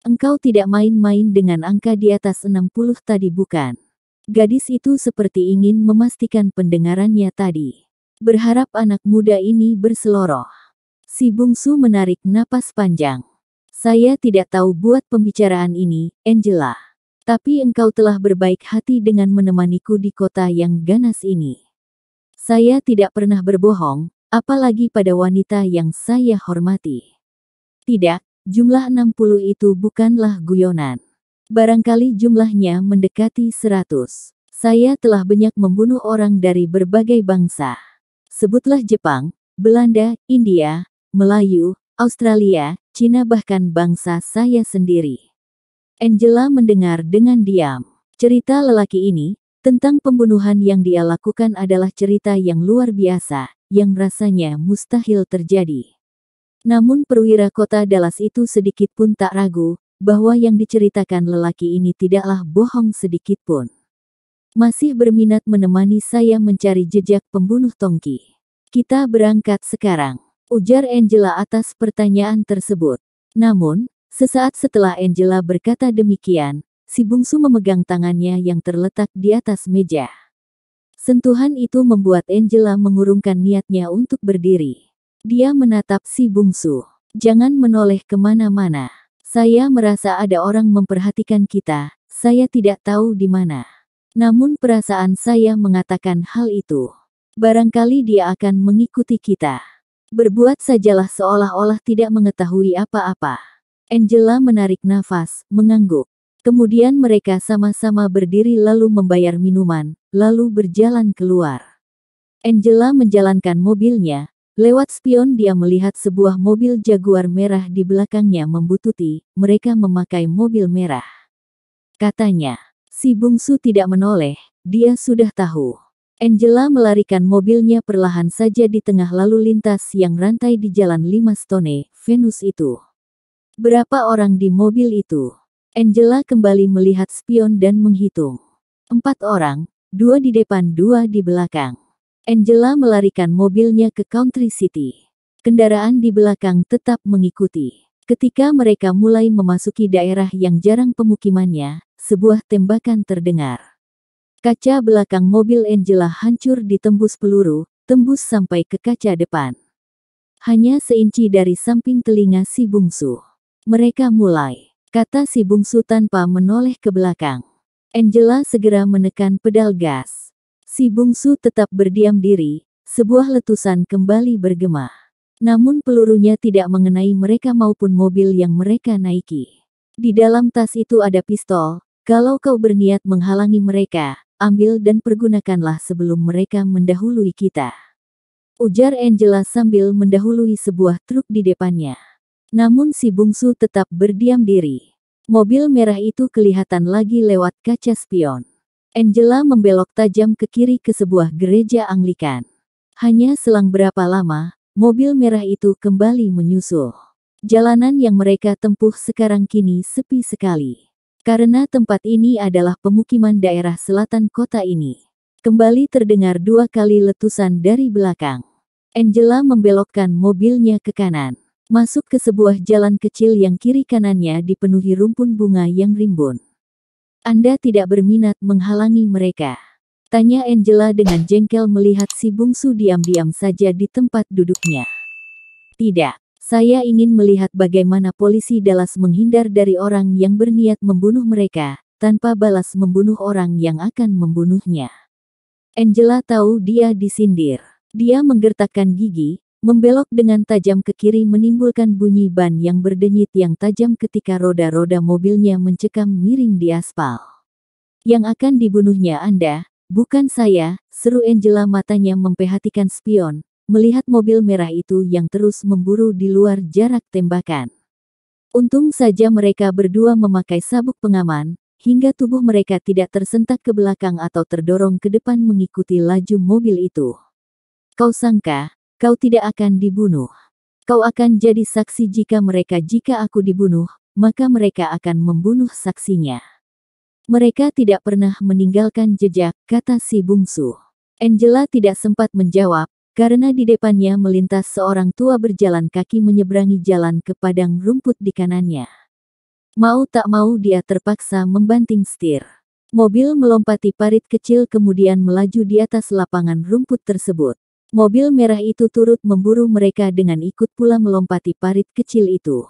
Engkau tidak main-main dengan angka di atas 60 tadi bukan? Gadis itu seperti ingin memastikan pendengarannya tadi. Berharap anak muda ini berseloroh. Si bungsu menarik napas panjang. Saya tidak tahu buat pembicaraan ini, Angela. Tapi engkau telah berbaik hati dengan menemaniku di kota yang ganas ini. Saya tidak pernah berbohong, apalagi pada wanita yang saya hormati. Tidak, jumlah 60 itu bukanlah guyonan. Barangkali jumlahnya mendekati 100. Saya telah banyak membunuh orang dari berbagai bangsa. Sebutlah Jepang, Belanda, India, Melayu, Australia, Cina bahkan bangsa saya sendiri. Angela mendengar dengan diam. Cerita lelaki ini, tentang pembunuhan yang dia lakukan adalah cerita yang luar biasa, yang rasanya mustahil terjadi. Namun perwira kota Dallas itu sedikit pun tak ragu, bahwa yang diceritakan lelaki ini tidaklah bohong sedikit pun. Masih berminat menemani saya mencari jejak pembunuh Tongki. Kita berangkat sekarang, ujar Angela atas pertanyaan tersebut. Namun, sesaat setelah Angela berkata demikian, si bungsu memegang tangannya yang terletak di atas meja. Sentuhan itu membuat Angela mengurungkan niatnya untuk berdiri. Dia menatap si bungsu. Jangan menoleh kemana-mana. Saya merasa ada orang memperhatikan kita, saya tidak tahu di mana. Namun perasaan saya mengatakan hal itu. Barangkali dia akan mengikuti kita. Berbuat sajalah seolah-olah tidak mengetahui apa-apa. Angela menarik nafas, mengangguk. Kemudian mereka sama-sama berdiri lalu membayar minuman, lalu berjalan keluar. Angela menjalankan mobilnya. Lewat spion dia melihat sebuah mobil Jaguar merah di belakangnya membututi, mereka memakai mobil merah. Katanya, si bungsu tidak menoleh, dia sudah tahu. Angela melarikan mobilnya perlahan saja di tengah lalu lintas yang rantai di Jalan 5 Stone, Venus itu. Berapa orang di mobil itu? Angela kembali melihat spion dan menghitung. 4 orang, 2 di depan 2 di belakang. Angela melarikan mobilnya ke Country City. Kendaraan di belakang tetap mengikuti. Ketika mereka mulai memasuki daerah yang jarang pemukimannya, sebuah tembakan terdengar. Kaca belakang mobil Angela hancur ditembus peluru, tembus sampai ke kaca depan. Hanya seinci dari samping telinga si bungsu. Mereka mulai, kata si bungsu tanpa menoleh ke belakang. Angela segera menekan pedal gas. Si bungsu tetap berdiam diri, sebuah letusan kembali bergema. Namun pelurunya tidak mengenai mereka maupun mobil yang mereka naiki. Di dalam tas itu ada pistol, kalau kau berniat menghalangi mereka, ambil dan pergunakanlah sebelum mereka mendahului kita. Ujar Angela sambil mendahului sebuah truk di depannya. Namun si bungsu tetap berdiam diri. Mobil merah itu kelihatan lagi lewat kaca spion. Angela membelok tajam ke kiri ke sebuah gereja Anglikan. Hanya selang berapa lama, mobil merah itu kembali menyusul. Jalanan yang mereka tempuh sekarang kini sepi sekali. Karena tempat ini adalah pemukiman daerah selatan kota ini. Kembali terdengar 2 kali letusan dari belakang. Angela membelokkan mobilnya ke kanan. Masuk ke sebuah jalan kecil yang kiri kanannya dipenuhi rumpun bunga yang rimbun. Anda tidak berminat menghalangi mereka? Tanya Angela dengan jengkel melihat si bungsu diam-diam saja di tempat duduknya. Tidak, saya ingin melihat bagaimana polisi Dallas menghindar dari orang yang berniat membunuh mereka, tanpa balas membunuh orang yang akan membunuhnya. Angela tahu dia disindir. Dia menggertakkan gigi, membelok dengan tajam ke kiri menimbulkan bunyi ban yang berdenyit yang tajam ketika roda-roda mobilnya mencekam miring di aspal. Yang akan dibunuhnya Anda, bukan saya, seru Angela matanya memperhatikan spion, melihat mobil merah itu yang terus memburu di luar jarak tembakan. Untung saja mereka berdua memakai sabuk pengaman, hingga tubuh mereka tidak tersentak ke belakang atau terdorong ke depan mengikuti laju mobil itu. Kau sangka kau tidak akan dibunuh. Kau akan jadi saksi jika aku dibunuh, maka mereka akan membunuh saksinya. Mereka tidak pernah meninggalkan jejak, kata si bungsu. Angela tidak sempat menjawab, karena di depannya melintas seorang tua berjalan kaki menyeberangi jalan ke padang rumput di kanannya. Mau tak mau dia terpaksa membanting setir. Mobil melompati parit kecil kemudian melaju di atas lapangan rumput tersebut. Mobil merah itu turut memburu mereka dengan ikut pula melompati parit kecil itu.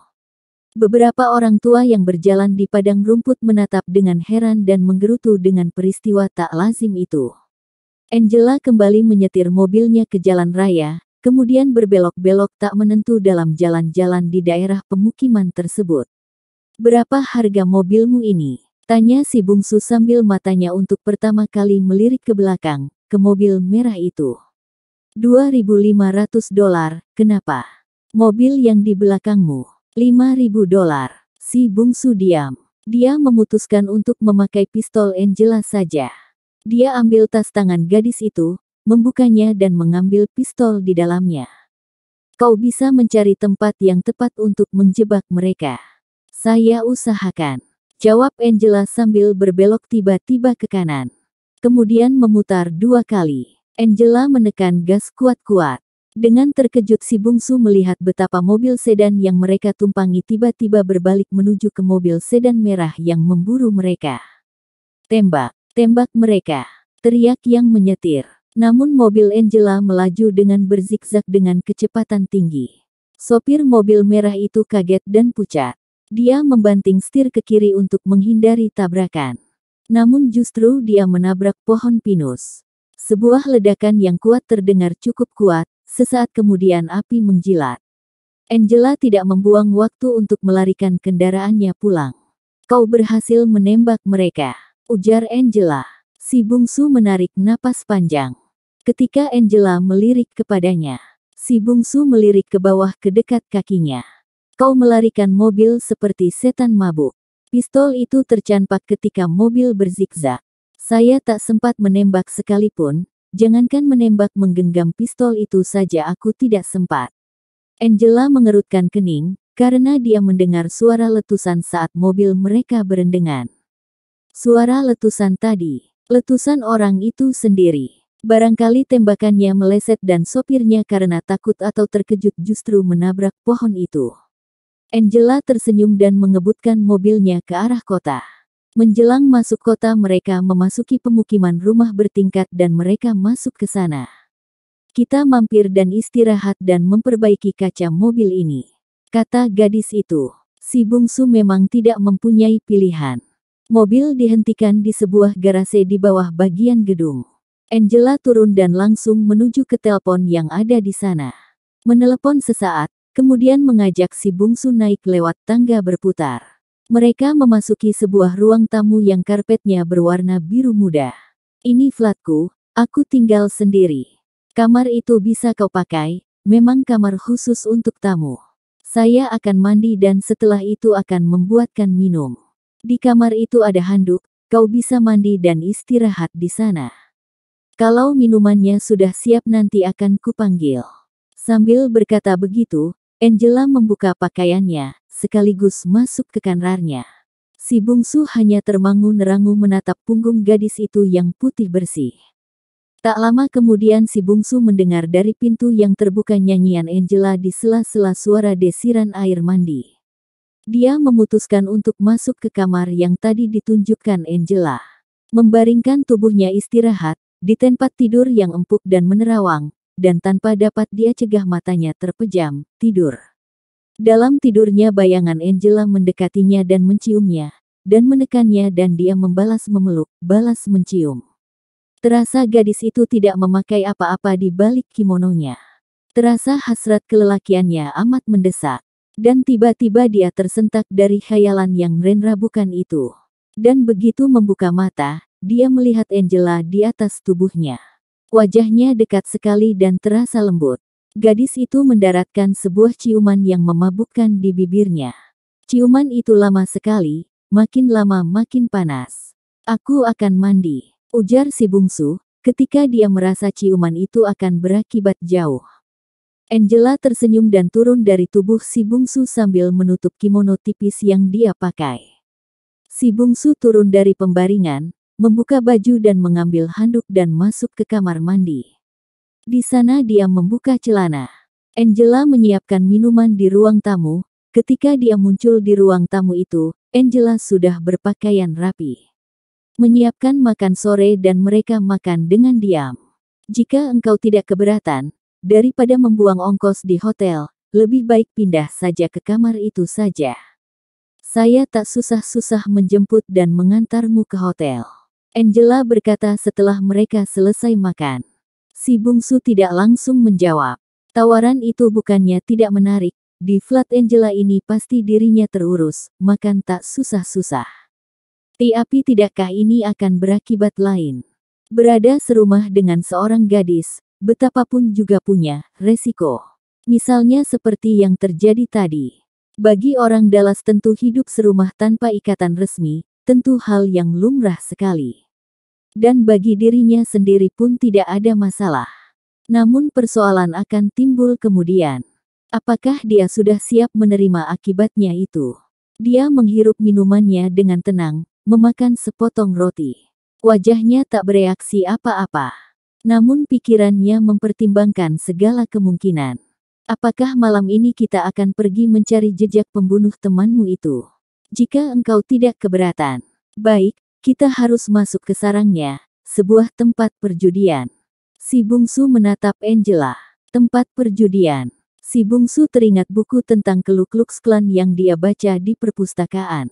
Beberapa orang tua yang berjalan di padang rumput menatap dengan heran dan menggerutu dengan peristiwa tak lazim itu. Angela kembali menyetir mobilnya ke jalan raya, kemudian berbelok-belok tak menentu dalam jalan-jalan di daerah pemukiman tersebut. "Berapa harga mobilmu ini?" tanya si bungsu sambil matanya untuk pertama kali melirik ke belakang, ke mobil merah itu. $2.500, kenapa? Mobil yang di belakangmu. $5.000. Si bungsu diam. Dia memutuskan untuk memakai pistol Angela saja. Dia ambil tas tangan gadis itu, membukanya dan mengambil pistol di dalamnya. "Kau bisa mencari tempat yang tepat untuk menjebak mereka. Saya usahakan," jawab Angela sambil berbelok tiba-tiba ke kanan. Kemudian memutar 2 kali. Angela menekan gas kuat-kuat. Dengan terkejut si bungsu melihat betapa mobil sedan yang mereka tumpangi tiba-tiba berbalik menuju ke mobil sedan merah yang memburu mereka. "Tembak! Tembak mereka!" teriak yang menyetir. Namun mobil Angela melaju dengan berzigzag dengan kecepatan tinggi. Sopir mobil merah itu kaget dan pucat. Dia membanting setir ke kiri untuk menghindari tabrakan. Namun justru dia menabrak pohon pinus. Sebuah ledakan yang kuat terdengar cukup kuat. Sesaat kemudian api menjilat. Angela tidak membuang waktu untuk melarikan kendaraannya pulang. "Kau berhasil menembak mereka," ujar Angela. Si bungsu menarik napas panjang. Ketika Angela melirik kepadanya, si bungsu melirik ke bawah ke dekat kakinya. "Kau melarikan mobil seperti setan mabuk." Pistol itu tercampak ketika mobil berzigzag. "Saya tak sempat menembak sekalipun. Jangankan menembak, menggenggam pistol itu saja aku tidak sempat." Angela mengerutkan kening, karena dia mendengar suara letusan saat mobil mereka berendengan. Suara letusan tadi, letusan orang itu sendiri. Barangkali tembakannya meleset dan sopirnya karena takut atau terkejut justru menabrak pohon itu. Angela tersenyum dan mengebutkan mobilnya ke arah kota. Menjelang masuk kota mereka memasuki pemukiman rumah bertingkat dan mereka masuk ke sana. "Kita mampir dan istirahat dan memperbaiki kaca mobil ini," kata gadis itu. Si bungsu memang tidak mempunyai pilihan. Mobil dihentikan di sebuah garasi di bawah bagian gedung. Angela turun dan langsung menuju ke telepon yang ada di sana. Menelepon sesaat, kemudian mengajak si bungsu naik lewat tangga berputar. Mereka memasuki sebuah ruang tamu yang karpetnya berwarna biru muda. "Ini flatku, aku tinggal sendiri. Kamar itu bisa kau pakai, memang kamar khusus untuk tamu. Saya akan mandi dan setelah itu akan membuatkan minum. Di kamar itu ada handuk, kau bisa mandi dan istirahat di sana. Kalau minumannya sudah siap nanti akan kupanggil." Sambil berkata begitu, Angela membuka pakaiannya, sekaligus masuk ke kamarnya. Si bungsu hanya termangu-nerangu menatap punggung gadis itu yang putih bersih. Tak lama kemudian si bungsu mendengar dari pintu yang terbuka nyanyian Angela di sela-sela suara desiran air mandi. Dia memutuskan untuk masuk ke kamar yang tadi ditunjukkan Angela. Membaringkan tubuhnya istirahat, di tempat tidur yang empuk dan menerawang, dan tanpa dapat dia cegah matanya terpejam, tidur. Dalam tidurnya bayangan Angela mendekatinya dan menciumnya, dan menekannya dan dia membalas memeluk, balas mencium. Terasa gadis itu tidak memakai apa-apa di balik kimononya. Terasa hasrat kelelakiannya amat mendesak. Dan tiba-tiba dia tersentak dari khayalan yang menerabukan itu. Dan begitu membuka mata, dia melihat Angela di atas tubuhnya. Wajahnya dekat sekali dan terasa lembut. Gadis itu mendaratkan sebuah ciuman yang memabukkan di bibirnya. Ciuman itu lama sekali, makin lama makin panas. "Aku akan mandi," ujar si bungsu, ketika dia merasa ciuman itu akan berakibat jauh. Angela tersenyum dan turun dari tubuh si bungsu sambil menutup kimono tipis yang dia pakai. Si bungsu turun dari pembaringan, membuka baju dan mengambil handuk dan masuk ke kamar mandi. Di sana dia membuka celana. Angela menyiapkan minuman di ruang tamu. Ketika dia muncul di ruang tamu itu, Angela sudah berpakaian rapi. Menyiapkan makan sore dan mereka makan dengan diam. Jika engkau tidak keberatan, daripada membuang ongkos di hotel, lebih baik pindah saja ke kamar itu saja. Saya tak susah-susah menjemput dan mengantarmu ke hotel. Angela berkata setelah mereka selesai makan. Si bungsu tidak langsung menjawab. Tawaran itu bukannya tidak menarik. Di flat Angela ini pasti dirinya terurus, makan tak susah-susah. Tapi tidakkah ini akan berakibat lain? Berada serumah dengan seorang gadis, betapapun juga punya resiko. Misalnya seperti yang terjadi tadi. Bagi orang Dallas tentu hidup serumah tanpa ikatan resmi, tentu hal yang lumrah sekali. Dan bagi dirinya sendiri pun tidak ada masalah. Namun persoalan akan timbul kemudian. Apakah dia sudah siap menerima akibatnya itu? Dia menghirup minumannya dengan tenang, memakan sepotong roti. Wajahnya tak bereaksi apa-apa. Namun pikirannya mempertimbangkan segala kemungkinan. Apakah malam ini kita akan pergi mencari jejak pembunuh temanmu itu? Jika engkau tidak keberatan. Baik, kita harus masuk ke sarangnya, sebuah tempat perjudian. Si bungsu menatap Angela. Tempat perjudian. Si bungsu teringat buku tentang Ku Klux Klan yang dia baca di perpustakaan.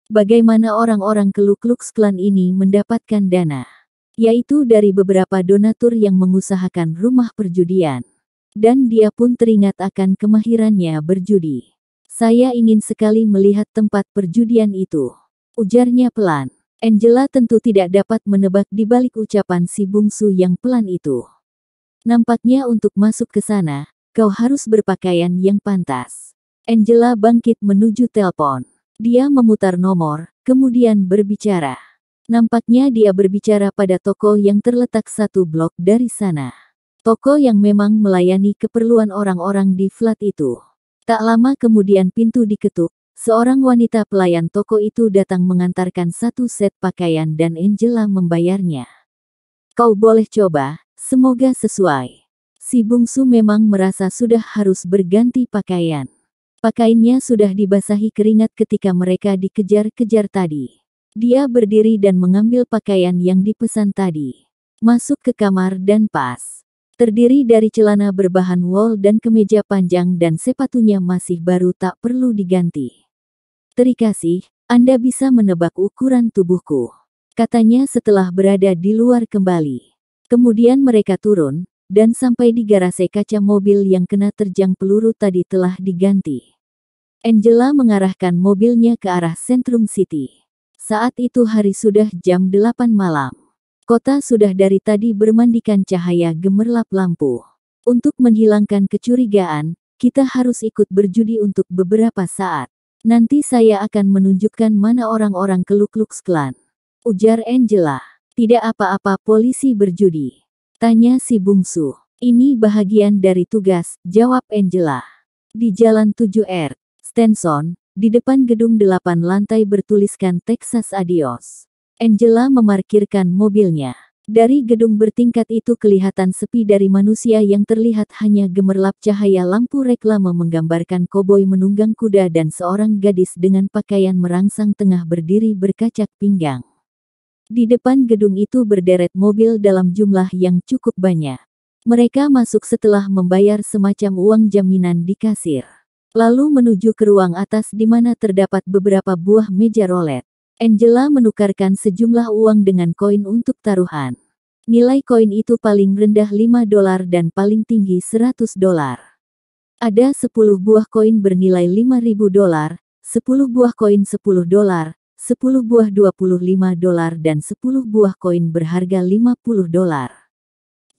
Bagaimana orang-orang Ku Klux Klan ini mendapatkan dana? Yaitu dari beberapa donatur yang mengusahakan rumah perjudian. Dan dia pun teringat akan kemahirannya berjudi. Saya ingin sekali melihat tempat perjudian itu. Ujarnya pelan. Angela tentu tidak dapat menebak di balik ucapan si bungsu yang pelan itu. Nampaknya untuk masuk ke sana, kau harus berpakaian yang pantas. Angela bangkit menuju telepon. Dia memutar nomor, kemudian berbicara. Nampaknya dia berbicara pada toko yang terletak satu blok dari sana. Toko yang memang melayani keperluan orang-orang di flat itu. Tak lama kemudian pintu diketuk. Seorang wanita pelayan toko itu datang mengantarkan satu set pakaian dan Angela membayarnya. Kau boleh coba, semoga sesuai. Si bungsu memang merasa sudah harus berganti pakaian. Pakaiannya sudah dibasahi keringat ketika mereka dikejar-kejar tadi. Dia berdiri dan mengambil pakaian yang dipesan tadi. Masuk ke kamar dan pas. Terdiri dari celana berbahan wol dan kemeja panjang dan sepatunya masih baru tak perlu diganti. Terikasih, Anda bisa menebak ukuran tubuhku. Katanya setelah berada di luar kembali. Kemudian mereka turun, dan sampai di garasi kaca mobil yang kena terjang peluru tadi telah diganti. Angela mengarahkan mobilnya ke arah Centrum City. Saat itu hari sudah jam 8 malam. Kota sudah dari tadi bermandikan cahaya gemerlap lampu. Untuk menghilangkan kecurigaan, kita harus ikut berjudi untuk beberapa saat. Nanti saya akan menunjukkan mana orang-orang Ku Klux Klan. Ujar Angela. Tidak apa-apa polisi berjudi. Tanya si bungsu. Ini bahagian dari tugas, jawab Angela. Di Jalan 7R. Stenson, di depan gedung 8 lantai bertuliskan Texas Adios. Angela memarkirkan mobilnya. Dari gedung bertingkat itu kelihatan sepi dari manusia yang terlihat hanya gemerlap cahaya lampu reklame menggambarkan koboi menunggang kuda dan seorang gadis dengan pakaian merangsang tengah berdiri berkacak pinggang. Di depan gedung itu berderet mobil dalam jumlah yang cukup banyak. Mereka masuk setelah membayar semacam uang jaminan di kasir. Lalu menuju ke ruang atas di mana terdapat beberapa buah meja rolet. Angela menukarkan sejumlah uang dengan koin untuk taruhan. Nilai koin itu paling rendah $5 dan paling tinggi $100. Ada 10 buah koin bernilai $5.000, 10 buah koin $10, 10 buah $25 dan 10 buah koin berharga $50.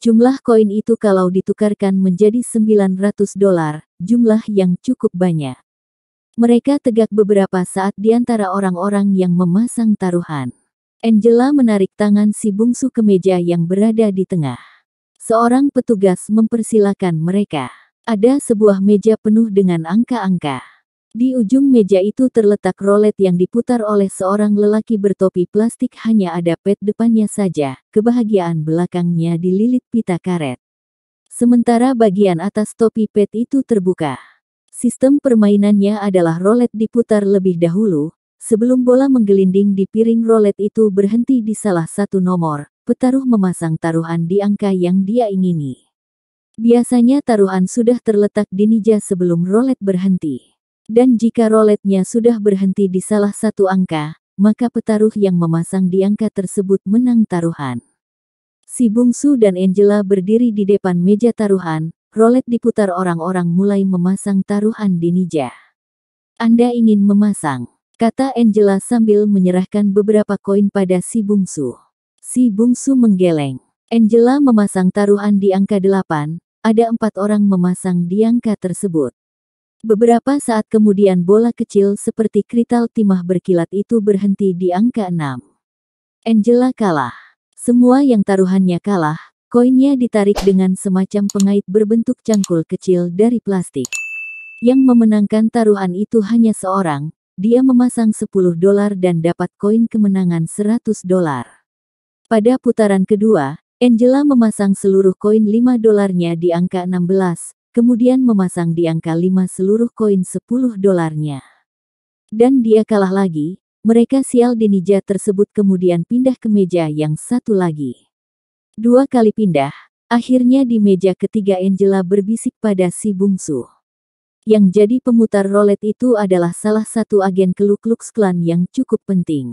Jumlah koin itu kalau ditukarkan menjadi $900, jumlah yang cukup banyak. Mereka tegak beberapa saat di antara orang-orang yang memasang taruhan. Angela menarik tangan si bungsu ke meja yang berada di tengah. Seorang petugas mempersilakan mereka. Ada sebuah meja penuh dengan angka-angka. Di ujung meja itu terletak rolet yang diputar oleh seorang lelaki bertopi plastik, hanya ada pet depannya saja, kebahagiaan belakangnya dililit pita karet. Sementara bagian atas topi pet itu terbuka. Sistem permainannya adalah rolet diputar lebih dahulu, sebelum bola menggelinding di piring rolet itu berhenti di salah satu nomor, petaruh memasang taruhan di angka yang dia ingini. Biasanya taruhan sudah terletak di meja sebelum rolet berhenti. Dan jika roletnya sudah berhenti di salah satu angka, maka petaruh yang memasang di angka tersebut menang taruhan. Si bungsu dan Angela berdiri di depan meja taruhan, rolet diputar, orang-orang mulai memasang taruhan di meja. Anda ingin memasang, kata Angela sambil menyerahkan beberapa koin pada si bungsu. Si bungsu menggeleng. Angela memasang taruhan di angka 8, ada 4 orang memasang di angka tersebut. Beberapa saat kemudian bola kecil seperti krital timah berkilat itu berhenti di angka 6. Angela kalah. Semua yang taruhannya kalah, koinnya ditarik dengan semacam pengait berbentuk cangkul kecil dari plastik. Yang memenangkan taruhan itu hanya seorang, dia memasang $10 dan dapat koin kemenangan $100. Pada putaran kedua, Angela memasang seluruh koin $5-nya di angka 16. Kemudian memasang di angka 5 seluruh koin $10-nya. Dan dia kalah lagi, mereka sial di meja tersebut kemudian pindah ke meja yang satu lagi. 2 kali pindah, akhirnya di meja ketiga Angela berbisik pada si bungsu. Yang jadi pemutar rolet itu adalah salah satu agen Ku Klux Klan yang cukup penting.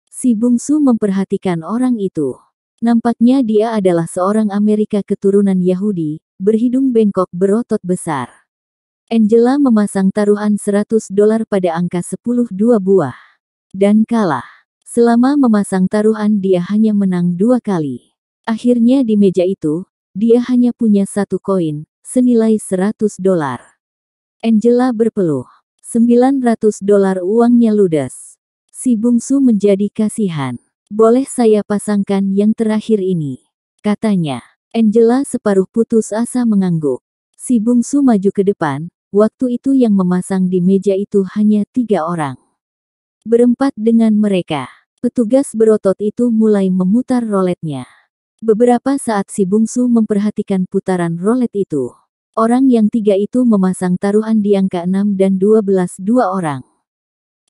Si bungsu memperhatikan orang itu. Nampaknya dia adalah seorang Amerika keturunan Yahudi, berhidung bengkok berotot besar. Angela memasang taruhan $100 pada angka 10 2 buah. Dan kalah. Selama memasang taruhan dia hanya menang 2 kali. Akhirnya di meja itu, dia hanya punya 1 koin, senilai $100. Angela berpeluh. $900 uangnya ludes. Si bungsu menjadi kasihan. Boleh saya pasangkan yang terakhir ini? Katanya. Angela separuh putus asa mengangguk. Si bungsu maju ke depan, waktu itu yang memasang di meja itu hanya 3 orang. Berempat dengan mereka. Petugas berotot itu mulai memutar roletnya. Beberapa saat si bungsu memperhatikan putaran rolet itu. Orang yang 3 itu memasang taruhan di angka 6 dan 12, 2 orang.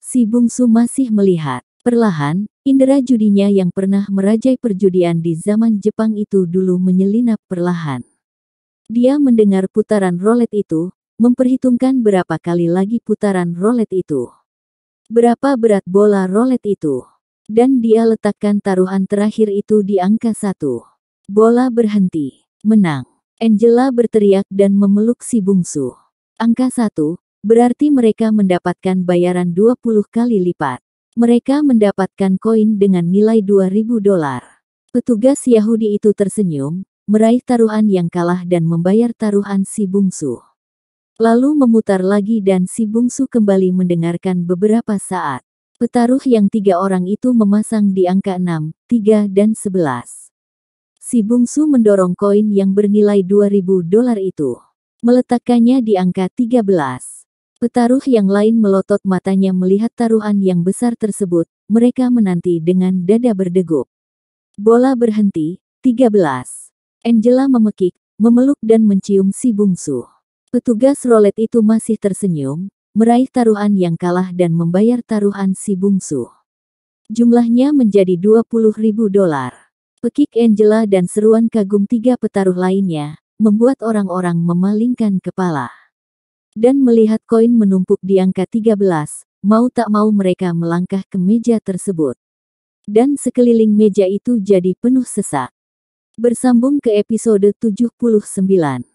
Si bungsu masih melihat. Perlahan, indera judinya yang pernah merajai perjudian di zaman Jepang itu dulu menyelinap perlahan. Dia mendengar putaran rolet itu, memperhitungkan berapa kali lagi putaran rolet itu. Berapa berat bola rolet itu. Dan dia letakkan taruhan terakhir itu di angka 1. Bola berhenti. Menang. Angela berteriak dan memeluk si bungsu. Angka 1, berarti mereka mendapatkan bayaran 20 kali lipat. Mereka mendapatkan koin dengan nilai $2.000. Petugas Yahudi itu tersenyum, meraih taruhan yang kalah dan membayar taruhan si bungsu. Lalu memutar lagi dan si bungsu kembali mendengarkan beberapa saat. Petaruh yang 3 orang itu memasang di angka 6, 3 dan 11. Si bungsu mendorong koin yang bernilai $2.000 itu. Meletakkannya di angka 13. Petaruh yang lain melotot matanya melihat taruhan yang besar tersebut, mereka menanti dengan dada berdegup. Bola berhenti, 13. Angela memekik, memeluk dan mencium si bungsu. Petugas rolet itu masih tersenyum, meraih taruhan yang kalah dan membayar taruhan si bungsu. Jumlahnya menjadi $20.000. Pekik Angela dan seruan kagum 3 petaruh lainnya, membuat orang-orang memalingkan kepala. Dan melihat koin menumpuk di angka 13, mau tak mau mereka melangkah ke meja tersebut. Dan sekeliling meja itu jadi penuh sesak. Bersambung ke episode 79.